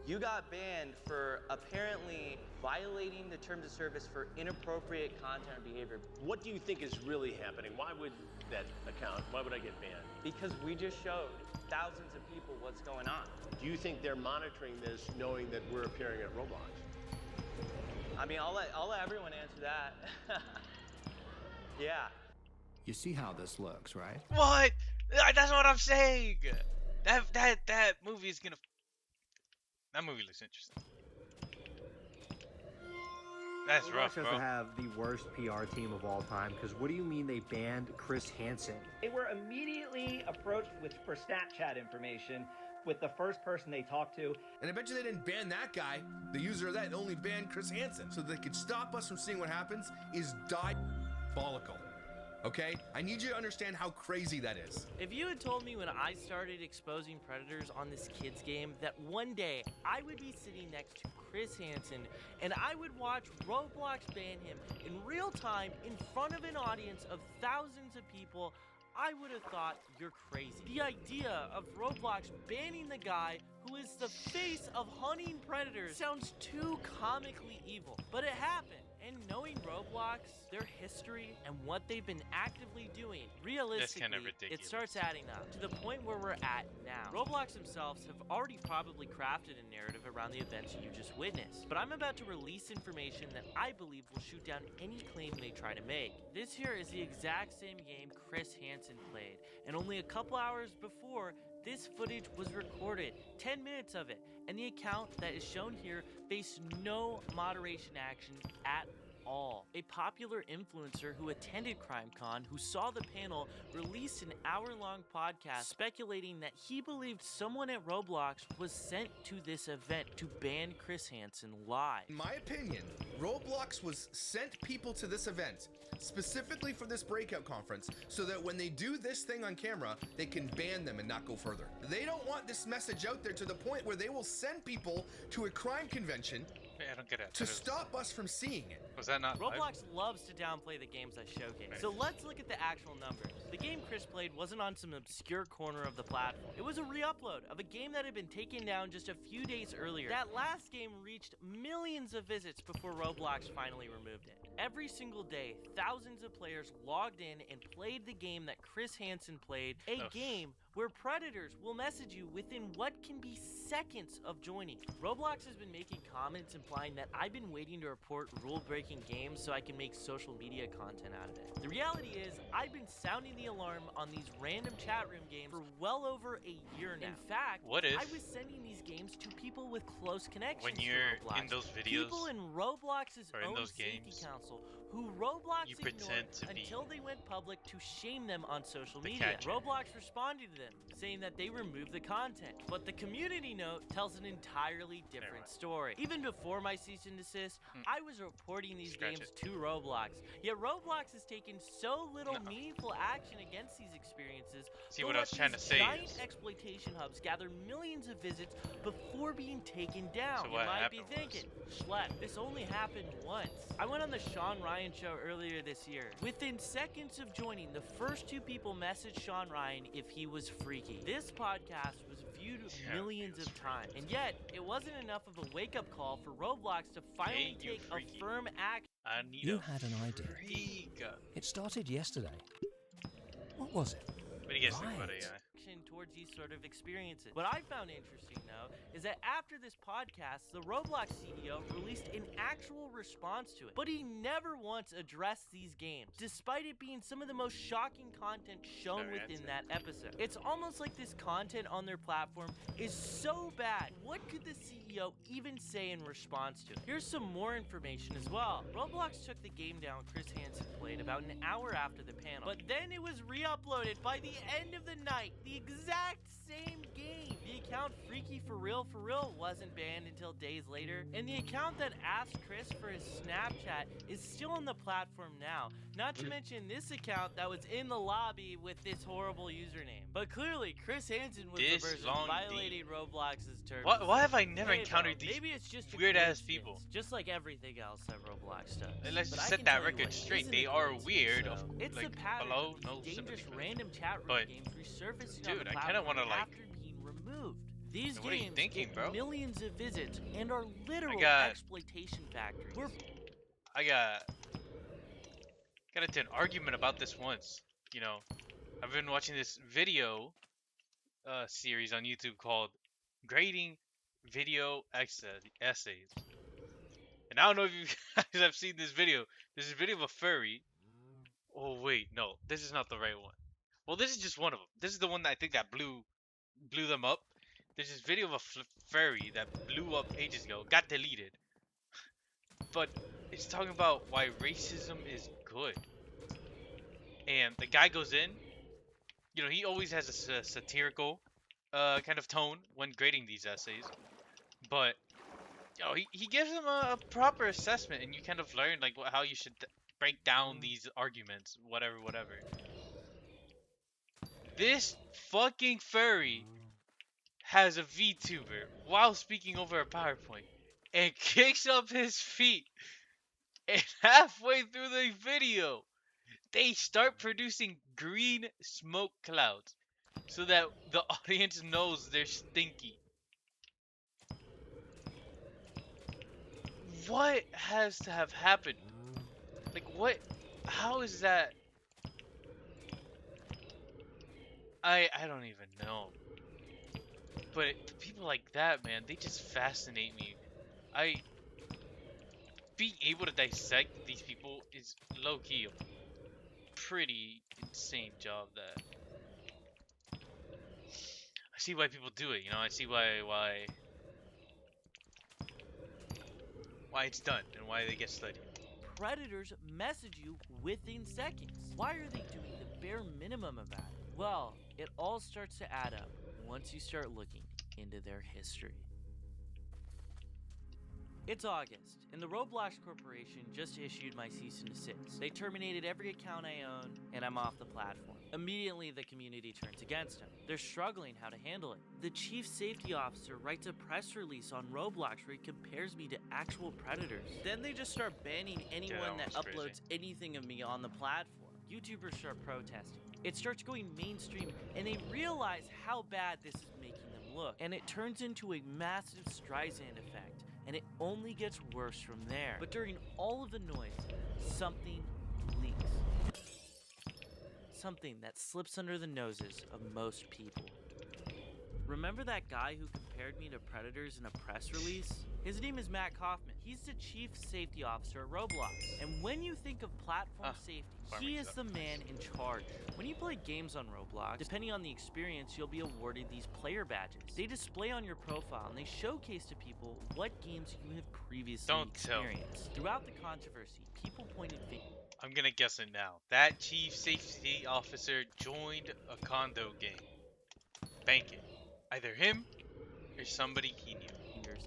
You got banned for apparently violating the terms of service for inappropriate content or behavior. What do you think is really happening? Why would that account, why would I get banned? Because we just showed thousands of people what's going on. Do you think they're monitoring this knowing that we're appearing at Roblox? I mean, I'll let everyone answer that. Yeah. You see how this looks, right? What? That's what I'm saying. That movie is gonna. That movie looks interesting. That's rough, Roblox bro. has to have the worst PR team of all time, because what do you mean they banned Chris Hansen? They were immediately approached for Snapchat information with the first person they talked to. And I bet you they didn't ban that guy, the user of that, only banned Chris Hansen. So they could stop us from seeing what happens is diabolical. Okay? I need you to understand how crazy that is. If you had told me when I started exposing predators on this kids game that one day I would be sitting next to Chris Hansen and I would watch Roblox ban him in real time in front of an audience of thousands of people, I would have thought you're crazy. The idea of Roblox banning the guy who is the face of hunting predators sounds too comically evil, but it happened. And knowing Roblox, their history, and what they've been actively doing, realistically, it starts adding up to the point where we're at now. Roblox themselves have already probably crafted a narrative around the events you just witnessed, but I'm about to release information that I believe will shoot down any claim they try to make. This here is the exact same game Chris Hansen played, and only a couple hours before, this footage was recorded, 10 minutes of it, and the account that is shown here faced no moderation action at all. A popular influencer who attended CrimeCon, who saw the panel, released an hour-long podcast speculating that he believed someone at Roblox was sent to this event to ban Chris Hansen live. In my opinion, Roblox was sent people to this event specifically for this breakout conference so that when they do this thing on camera, they can ban them and not go further. They don't want this message out there to the point where they will send people to a crime convention I don't get it. to stop us from seeing it. Was that not live? Roblox loves to downplay the games I showcase. So let's look at the actual numbers. The game Chris played wasn't on some obscure corner of the platform. It was a re-upload of a game that had been taken down just a few days earlier. That last game reached millions of visits before Roblox finally removed it. Every single day, thousands of players logged in and played the game that Chris Hansen played, a game where predators will message you within what can be seconds of joining. Roblox has been making comments implying that I've been waiting to report rule-breaking games so I can make social media content out of it. The reality is, I've been sounding the alarm on these random chat room games for well over a year now. In fact, I was sending these games to people with close connections when to you're Roblox. in those videos People in Roblox's or in own those safety games, council who Roblox you ignored pretend to be until they went public to shame them on social the media. catcher. Roblox responded to them, saying that they removed the content. But the community note tells an entirely different story. Even before my cease and desist, I was reporting these games to Roblox. Yet Roblox has taken so little meaningful action against these experiences. See, but what I was let trying to these say giant is- exploitation hubs gather millions of visits before being taken down. So You what might be happened thinking, Schlep, this only happened once. I went on the Sean Ryan show earlier this year. Within seconds of joining, the first two people messaged Sean Ryan if he was freaky. This podcast was viewed millions of times, and yet it wasn't enough of a wake-up call for Roblox to finally take a firm action. I need You a had an idea. freak. It started yesterday. What was it? What do you guys think about AI? Towards these sort of experiences. What I found interesting, though, is that after this podcast, the Roblox CEO released an actual response to it, but he never once addressed these games, despite it being some of the most shocking content shown within that episode. It's almost like this content on their platform is so bad. What could the CEO even say in response to it? Here's some more information as well. Roblox took the game down Chris Hansen played about an hour after the panel, but then it was re-uploaded by the end of the night. The exact same game. The account Freaky For Real wasn't banned until days later, and the account that asked Chris for his Snapchat is still on the platform now. Not to mention this account that was in the lobby with this horrible username. But clearly, Chris Hansen was the person violating Roblox's terms. Why have I never encountered these maybe it's just weird-ass people? Just like everything else that Roblox does. And let's But just I set can that tell you record what straight. isn't They a are coincidence, weird. though. It's Like, a pattern hello, of no these dangerous sympathy. random chat room But, games resurfacing dude, on the I kinda platform wanna, like- after being removed. These So what are you games thinking, get bro? millions of visits and are literal got- exploitation factories. I got into an argument about this once. You know, I've been watching this video series on YouTube called Grading Video Essays. And I don't know if you guys have seen this video. There's a video of a furry. Oh wait, no, this is not the right one. Well, this is just one of them. This is the one that I think that blew them up. There's this video of a furry that blew up ages ago, got deleted. But it's talking about why racism is good. And the guy goes in, you know, he always has a satirical kind of tone when grading these essays. But, you know, he gives them a proper assessment, and you kind of learn like how you should break down these arguments, whatever. This fucking furry has a VTuber while speaking over a PowerPoint and kicks up his feet, and halfway through the video they start producing green smoke clouds so that the audience knows they're stinky. What has to have happened? Like, what? How is that? I don't even know. But people like that, man, they just fascinate me. Being able to dissect these people is low-key a pretty insane job that I see why people do it, you know. I see why it's done and why they get studied. Predators message you within seconds. Why are they doing the bare minimum of that? Well, it all starts to add up once you start looking into their history. It's August, and the Roblox Corporation just issued my cease and desist. They terminated every account I own, and I'm off the platform. Immediately, the community turns against them. They're struggling how to handle it. The chief safety officer writes a press release on Roblox where he compares me to actual predators. Then they just start banning anyone that uploads anything of me on the platform. YouTubers start protesting. It starts going mainstream, and they realize how bad this is making them look. And it turns into a massive Streisand effect, and it only gets worse from there. But during all of the noise, something leaks. Something that slips under the noses of most people. Remember that guy who compared me to predators in a press release? His name is Matt Kaufman. He's the chief safety officer at Roblox. And when you think of platform safety, he is the man in charge. When you play games on Roblox, depending on the experience, you'll be awarded these player badges. They display on your profile and they showcase to people what games you have previously experienced. Throughout the controversy, people pointed fingers. I'm gonna guess it now. That chief safety officer joined a condo game. Bank it. Either him or somebody he knew.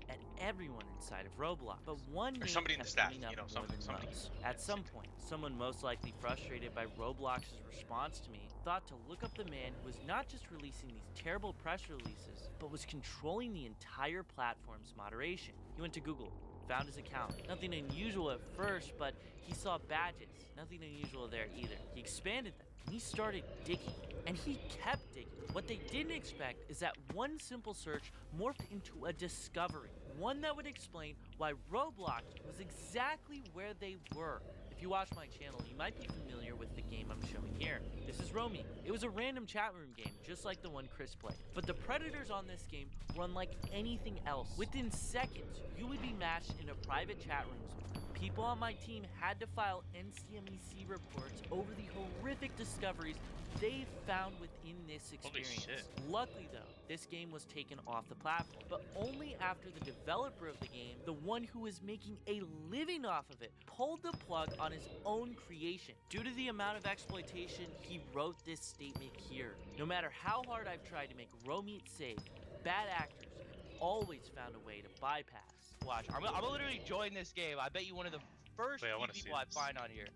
At everyone inside of Roblox, but one name somebody in the kept staff, coming up you know, more than most. At some point, someone most likely frustrated by Roblox's response to me thought to look up the man who was not just releasing these terrible press releases, but was controlling the entire platform's moderation. He went to Google, found his account. Nothing unusual at first, but he saw badges. Nothing unusual there either. He expanded them, and he started digging. And he kept digging. What they didn't expect is that one simple search morphed into a discovery. One that would explain why Roblox was exactly where they were. If If you watch my channel, you might be familiar with the game I'm showing here. This is Romy. It was a random chat room game, just like the one Chris played. But the predators on this game were unlike anything else. Within seconds, you would be matched into private chat rooms. People on my team had to file NCMEC reports over the horrific discoveries they found within this experience. Luckily though, this game was taken off the platform, but only after the developer of the game, the one who was making a living off of it, pulled the plug on his own creation. Due to the amount of exploitation, he wrote this statement here. No matter how hard I've tried to make Romeat safe, bad actors have always found a way to bypass. Watch, I'm gonna literally join this game. I bet you one of the first people I find on here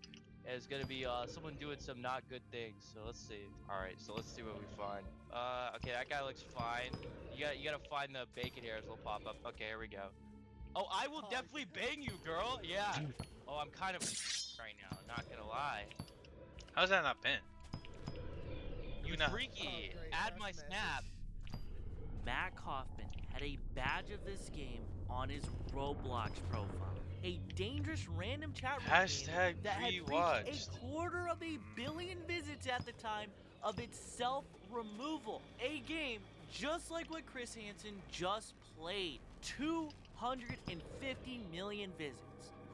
is gonna be someone doing some not good things. So let's see. All right, so let's see what we find. Okay, that guy looks fine. You gotta find the bacon hairs will pop up. Okay, here we go. Oh, I will definitely bang you, girl. Yeah. Oh, I'm kind of right now. Not gonna lie. How's that not banned? You freaky. Add my snap. Matt Kaufman had a badge of this game on his Roblox profile. A dangerous random chat room game that had reached 250 million visits at the time of its self-removal. A game just like what Chris Hansen just played. 250 million visits.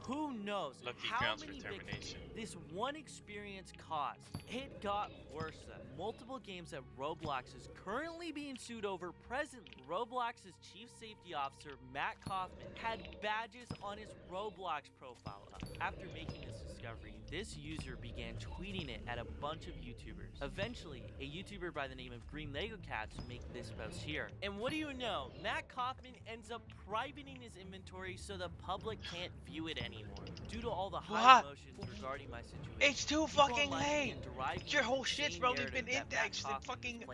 Who knows how many victims this one experience caused? It got worse though. Multiple games that Roblox is currently being sued over presently. Roblox's chief safety officer, Matt Kaufman, had badges on his Roblox profile up. After making this discovery, this user began tweeting it at a bunch of YouTubers. Eventually, a YouTuber by the name of Green Lego Cats made this post here. And what do you know? Matt Kaufman ends up privating his inventory so the public can't view it anymore. Due to all the high emotions regarding my situation, it's too fucking late. Your whole shit's probably been indexed and fucking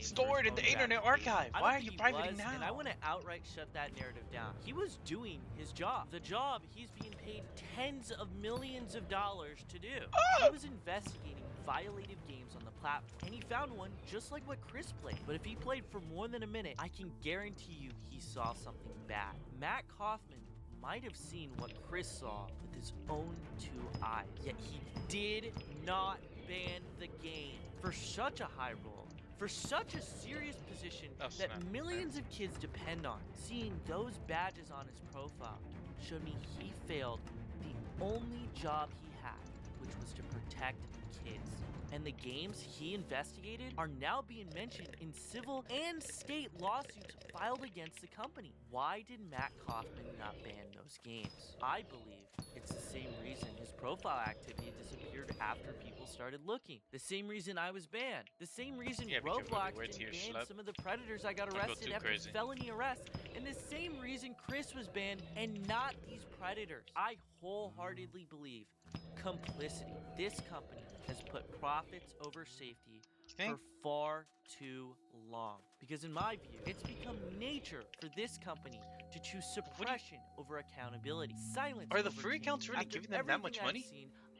stored in the Internet Archive. Why are you privating now? And I want to outright shut that narrative down. He was doing his job. The job he's being paid tens of millions of dollars to do. He was investigating violative games on the platform, and he found one just like what Chris played. But if he played for more than a minute, I can guarantee you he saw something bad. Matt Kaufman might have seen what Chris saw with his own two eyes, yet he did not ban the game for such a high role, for such a serious position that millions of kids depend on. Seeing those badges on his profile showed me he failed the only job he had, which was to protect kids. And the games he investigated are now being mentioned in civil and state lawsuits filed against the company. Why did Matt Kaufman not ban those games? I believe it's the same reason his profile activity disappeared after people started looking. The same reason I was banned. The same reason Roblox didn't ban some of the predators I got arrested after felony arrests. And the same reason Chris was banned and not these predators. I wholeheartedly believe complicity. This company has put profits over safety for far too long. Because in my view, it's become nature for this company to choose suppression over accountability. Silence. Are the free accounts really giving them that much money?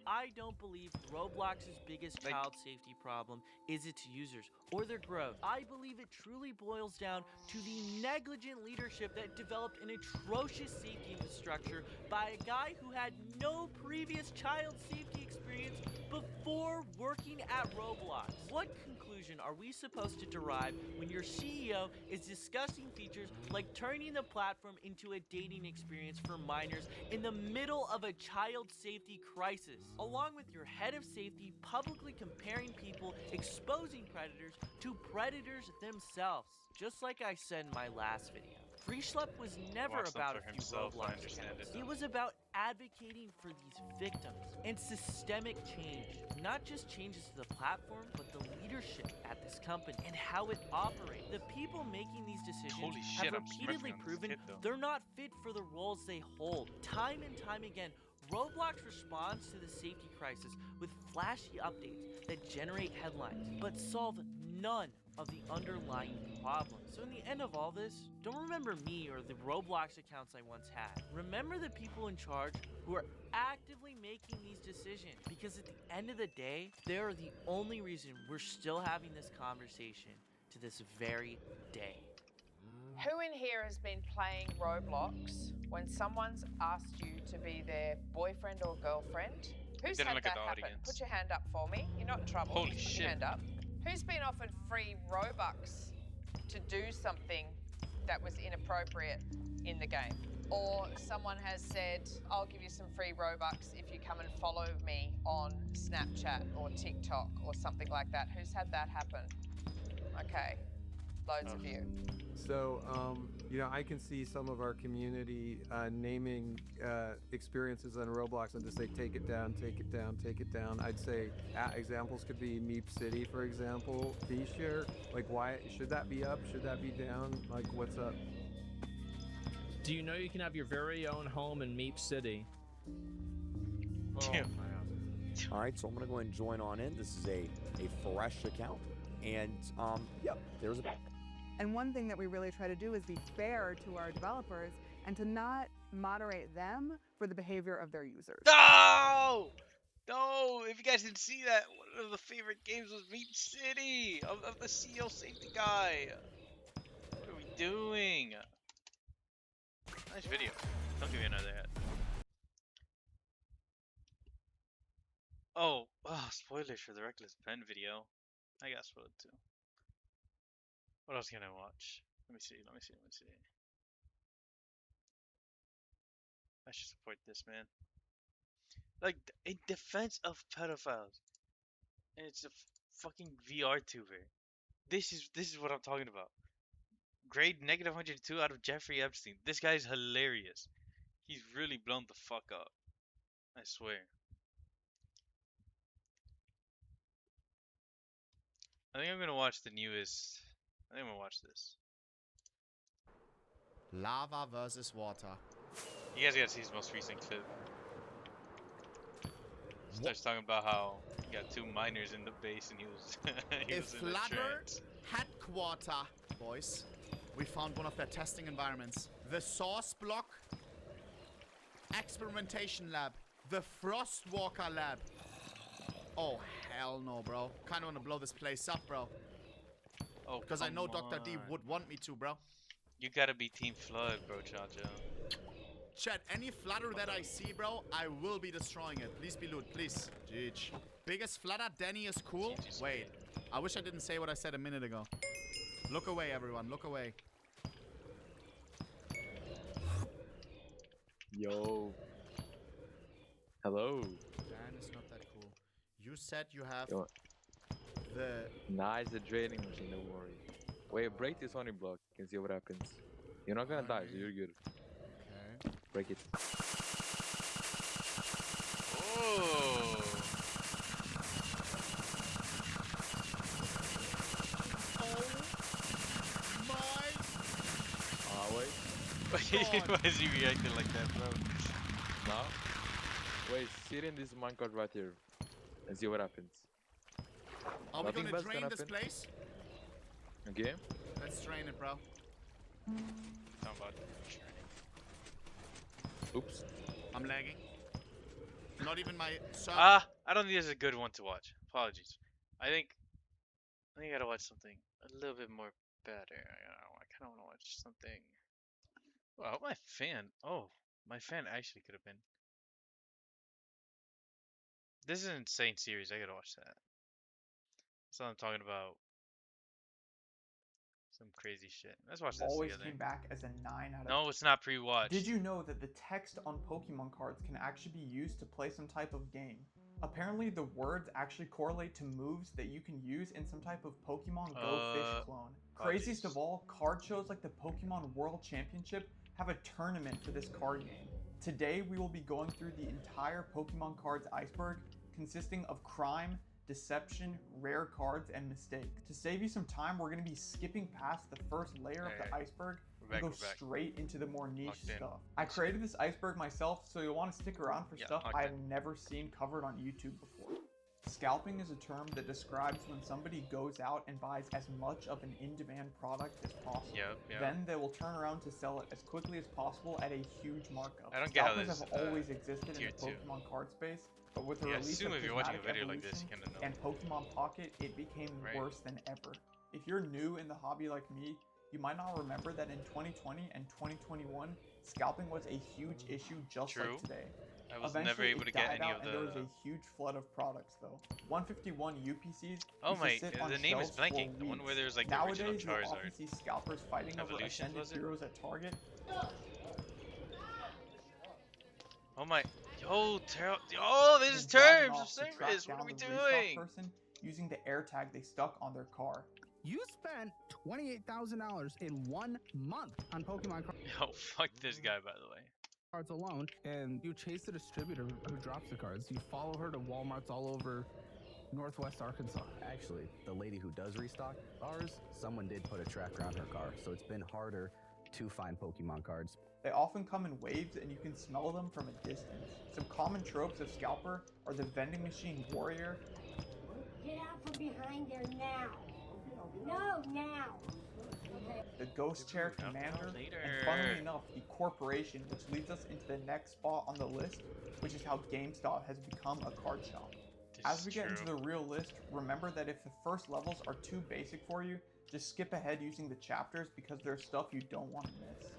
I don't believe Roblox's biggest child safety problem is its users or their growth. I believe it truly boils down to the negligent leadership that developed an atrocious safety infrastructure by a guy who had no previous child safety experience before working at Roblox. What conclusion are we supposed to derive when your CEO is discussing features like turning the platform into a dating experience for minors in the middle of a child safety crisis, along with your head of safety publicly comparing people exposing predators to predators themselves? Just like I said in my last video, Free Schlep was never about a few Roblox accounts. It was about advocating for these victims and systemic change. Not just changes to the platform, but the leadership at this company and how it operates. The people making these decisions have repeatedly proven they're not fit for the roles they hold. Time and time again, Roblox responds to the safety crisis with flashy updates that generate headlines, but solve none of the underlying problems. So in the end of all this, don't remember me or the Roblox accounts I once had. Remember the people in charge who are actively making these decisions, because at the end of the day, they are the only reason we're still having this conversation to this very day. Who in here has been playing Roblox when someone's asked you to be their boyfriend or girlfriend Who's Didn't had look that at the happen? audience. Put your hand up for me. You're not in trouble. Holy Just put shit. your hand up. Who's been offered free Robux to do something that was inappropriate in the game? Or someone has said, I'll give you some free Robux if you come and follow me on Snapchat or TikTok or something like that. Who's had that happen? Okay, loads of you. So, you know, I can see some of our community naming experiences on Roblox and just say, take it down, take it down, take it down. I'd say examples could be Meep City, for example. Fee-share, like why, should that be up? Should that be down? Like what's up? Do you know you can have your very own home in Meep City? Oh, All right, so I'm gonna go ahead and join on in. This is a fresh account, and yep, there's a. And one thing that we really try to do is be fair to our developers and to not moderate them for the behavior of their users. No! No! If you guys didn't see that, one of the favorite games was Meep City of the CEO safety guy. What are we doing? Nice video. Don't give me another head. Oh, spoilers for the Reckless Ben video. I got spoiled too. What else can I watch? Let me see. I should support this, man. Like, in defense of pedophiles. And it's a fucking VR tuber. This is what I'm talking about. Grade -102 out of Jeffrey Epstein. This guy's hilarious. He's really blown the fuck up. I swear. I think I'm gonna watch the newest. I think I'm gonna watch this. Lava versus water. You guys gotta see his most recent clip. He starts talking about how he got 2 minors in the base and he was he was in a trance. Headquarter, boys. We found one of their testing environments. The Skyblock experimentation lab. The Frostwalker lab. Oh, hell no, bro. Kinda wanna blow this place up, bro. Oh, because I know Dr. D would want me to, bro. You gotta be Team Flood, bro, Chacho. Chat, any flutter that I see, bro, I will be destroying it. Please be loot, please. GG. Biggest flutter, Danny is cool. Wait, I wish I didn't say what I said a minute ago. Look away, everyone, look away. Yo. Hello. Dan is not that cool. You said you have Yo. the... Nah, it's a draining machine, don't worry. Wait, break this honey block. You can see what happens. You're not gonna die, so you're good. Okay. Break it. Oh. Wait. Why is he reacting like that, bro? No. Wait, sit in this minecart right here and see what happens. Are we gonna drain this place? Okay. Let's drain it, bro. How about Oops. I'm lagging. Not even my server. I don't think this is a good one to watch. Apologies. I think I gotta watch something a little bit more better. I kind of want to watch something. Well, my fan. Oh, my fan actually could have been. This is an insane series. I gotta watch that. So I'm talking about some crazy shit. Let's watch this Always together. came back as a 9 out of 10. No, it's not pre-watched. Did you know that the text on Pokemon cards can actually be used to play some type of game? Apparently, the words actually correlate to moves that you can use in some type of Pokemon Go Fish clone. Craziest of all, card shows like the Pokemon World Championship have a tournament for this card game. Today, we will be going through the entire Pokemon cards iceberg, consisting of crime, deception, rare cards, and mistake. To save you some time, we're going to be skipping past the first layer of the iceberg and go straight into the more niche stuff. I created this iceberg myself, so you'll want to stick around for stuff I have never seen covered on YouTube before. Scalping is a term that describes when somebody goes out and buys as much of an in-demand product as possible. Then they will turn around to sell it as quickly as possible at a huge markup. I don't get how Scalpers this have always existed in the Pokemon card space, but with the release of if you're watching a Prismatic video like this, you Evolution kind of know. and Pokemon Pocket, it became worse than ever. If you're new in the hobby like me, you might not remember that in 2020 and 2021, scalping was a huge issue just like today. I was Eventually, never able it to get died any out, of and there was the. a huge flood of products, though. 151 UPCs Oh used my, to sit on the name is shelves for blanking. The one where weeks. there's like the original Nowadays, you'll often Charizard. see scalpers fighting over Evolutions, ascended was it? heroes at Target. Oh my, yo, there's Driving terms of off to track service. What down are we the restock doing? person using the air tag they stuck on their car. You spent $28,000 in 1 month on Pokemon cards. Yo, fuck this guy, by the way. Cards alone, and you chase the distributor who drops the cards. You follow her to Walmarts all over Northwest Arkansas. Actually, the lady who does restock ours, someone did put a tracker on her car, so it's been harder to find Pokemon cards. They often come in waves and you can smell them from a distance. Some common tropes of Scalper are the vending machine warrior. Get out from behind there now. No, now. The ghost chair commander, and funnily enough, the corporation, which leads us into the next spot on the list, which is how GameStop has become a card shop. As we get into the real list, remember that if the first levels are too basic for you, just skip ahead using the chapters because there's stuff you don't want to miss.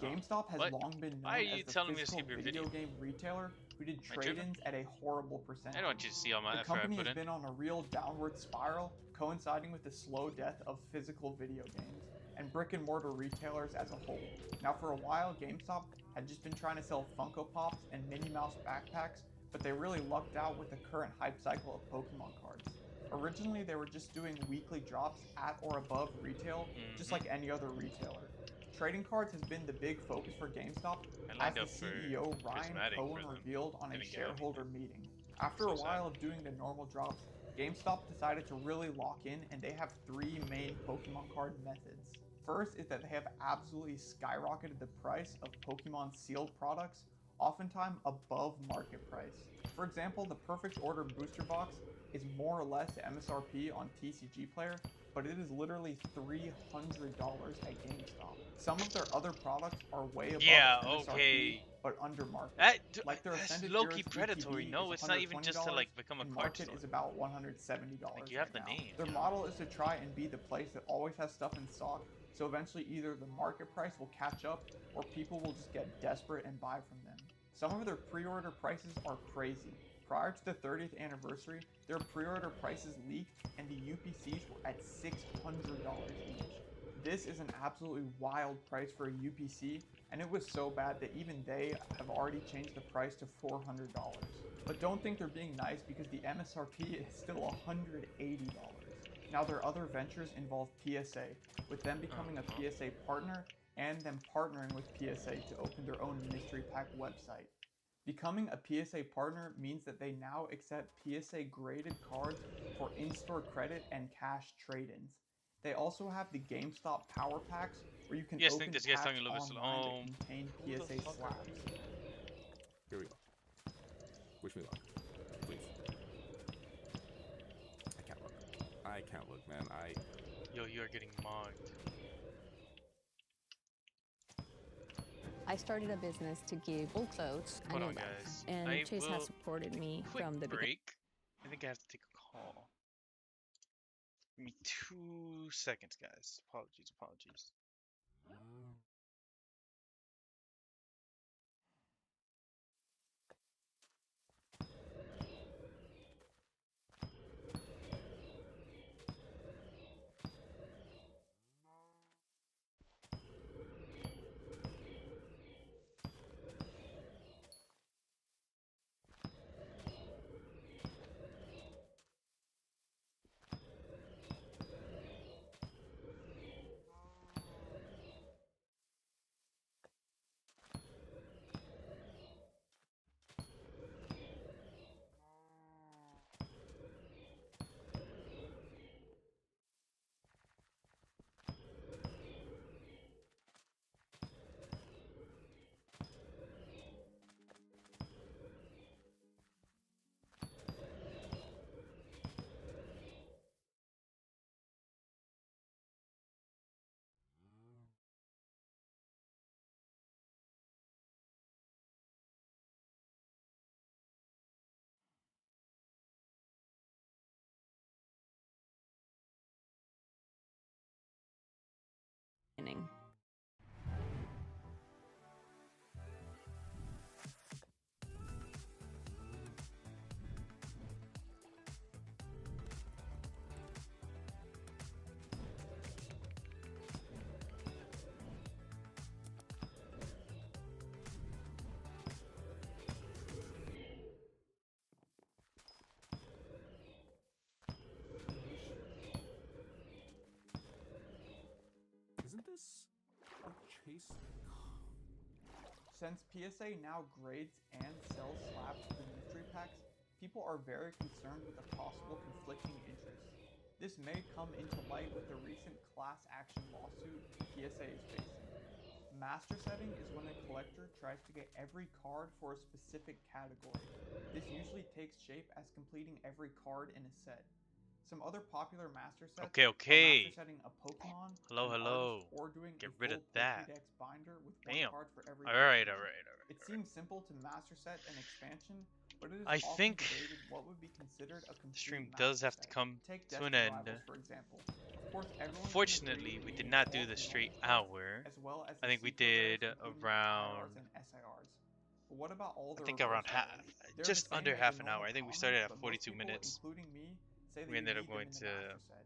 GameStop has long been known as the physical video game retailer who did trade-ins at a horrible percentage. I don't want you to see all my The effort I company put has in. been on a real downward spiral, coinciding with the slow death of physical video games and brick-and-mortar retailers as a whole. Now for a while, GameStop had just been trying to sell Funko Pops and Minnie Mouse backpacks, but they really lucked out with the current hype cycle of Pokemon cards. Originally, they were just doing weekly drops at or above retail, just like any other retailer. Trading cards has been the big focus for GameStop, as the CEO Ryan Cohen revealed on a shareholder meeting. After a while of doing the normal drops, GameStop decided to really lock in, and they have 3 main Pokemon card methods. First is that they have absolutely skyrocketed the price of Pokemon sealed products, oftentimes above market price. For example, the Perfect Order booster box is more or less the MSRP on TCG Player, but it is literally $300 at GameStop. Some of their other products are way above MSRP, but under market. Like their That's Ascended low-key Heroes predatory. ETB No, is it's not even just to $120, like become a and card market store. is about $170 Like, you have right the now. name. Their model is to try and be the place that always has stuff in stock, so eventually either the market price will catch up or people will just get desperate and buy from them. Some of their pre-order prices are crazy. Prior to the 30th anniversary, their pre-order prices leaked and the UPCs were at $600 each. This is an absolutely wild price for a UPC, and it was so bad that even they have already changed the price to $400. But don't think they're being nice because the MSRP is still $180. Now their other ventures involve PSA, with them becoming a PSA partner and them partnering with PSA to open their own mystery pack website. Becoming a PSA partner means that they now accept PSA graded cards for in-store credit and cash trade-ins. They also have the GameStop Power Packs, where you can open this guy's packs talking a little bit slow. online that contain PSA slabs. Here we go. Wish me luck. Please. I can't look. I can't look, man. Yo, you are getting mogged. I started a business to give old clothes a Hold new on, life, guys. and I Chase will has supported me quick from the beginning. break. I think I have to take a call. Give me 2 seconds, guys. Apologies. Since PSA now grades and sells slabs for mystery packs, people are very concerned with the possible conflicting interests. This may come into light with the recent class action lawsuit PSA is facing. Master setting is when a collector tries to get every card for a specific category. This usually takes shape as completing every card in a set. Some other popular master sets are master setting a Pokemon, an artist, or doing Get a rid full of that. Pokédex binder with Damn. one card for every Alright. Pokemon. It seems simple to master set an expansion, but it is I often think debated what would be considered a complete the stream master does have to set. come Take to an Destiny end. Rivals, for example. Of course, everyone can Fortunately, agree we that did you not need do all the three straight monster cards, hour. as well as I the think we secret rares, did including around. IRs and SIRs. But what about all the I think reverse around half, rares? They're just the same under as half the an hour. normal I think we commons, started at but 42 most people, minutes. including me, say that We you ended up need them going in the to master set.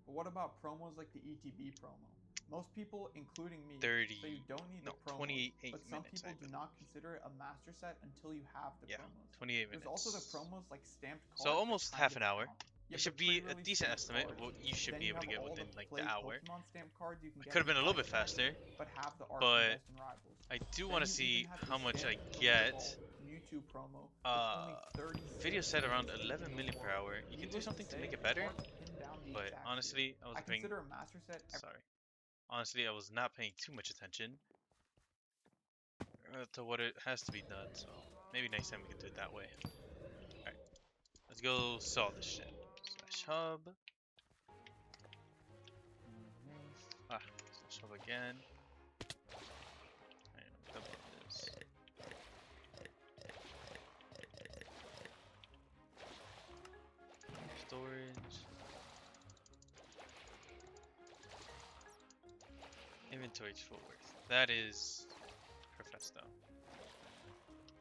But what about promos like the ETB promo? Most people, including me, 30. say you don't need No, the promos, 28 but some minutes. people do not consider it a master set until you have the promos. 28 There's minutes. also the promos like stamped cards. So almost that half an kinda hour. count. You It have should the be a pre-release decent stamped estimate of cards. what you should Then be you able to have get all within the like the played hour. Pokemon stamped cards you can It get could have in been a little bit private faster, events, but have the art but from Best in Rivals. I do Then want to you see even have how the much I stamped get. Pokeball Mewtwo promo with only 36 Video set around seconds 11 in million the per world. hour. You can do Needless to something to say, make it it's better, hard to pin down the but exact honestly, figure. I was I paying. consider a master set Honestly, I was not paying too much attention to what it has to be done. So maybe next time we can do it that way. All right, let's go solve this shit. /hub. /hub again. Alright, double this. Storage. Inventory's full worth. That is Profesto.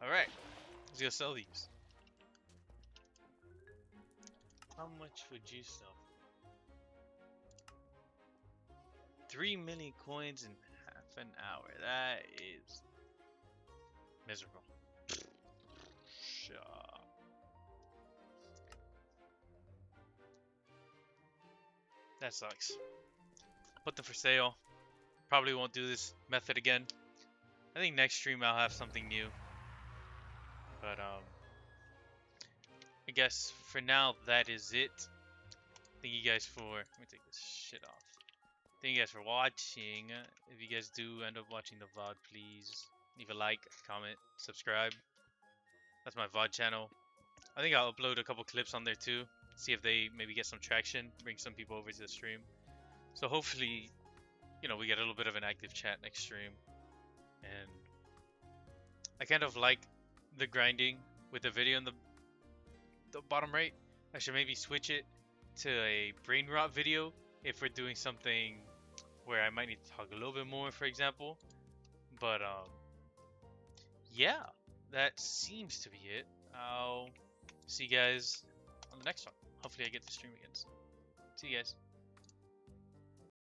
Alright, let's go sell these. How much would you sell? 3 million coins in half an hour. That is miserable. Shop. That sucks. Put them for sale. Probably won't do this method again. I think next stream I'll have something new. But I guess for now that is it. Thank you guys for, let me take this shit off. Thank you guys for watching. If you guys do end up watching the VOD, please leave a like, comment, subscribe. That's my VOD channel. I think I'll upload a couple clips on there too. See if they maybe get some traction, bring some people over to the stream. So hopefully, you know, we get a little bit of an active chat next stream. And I kind of like the grinding with the video in the bottom right. I should maybe switch it to a brain rot video if we're doing something where I might need to talk a little bit more, for example. But yeah, that seems to be it. I'll see you guys on the next one. Hopefully I get to stream again soon. See you guys.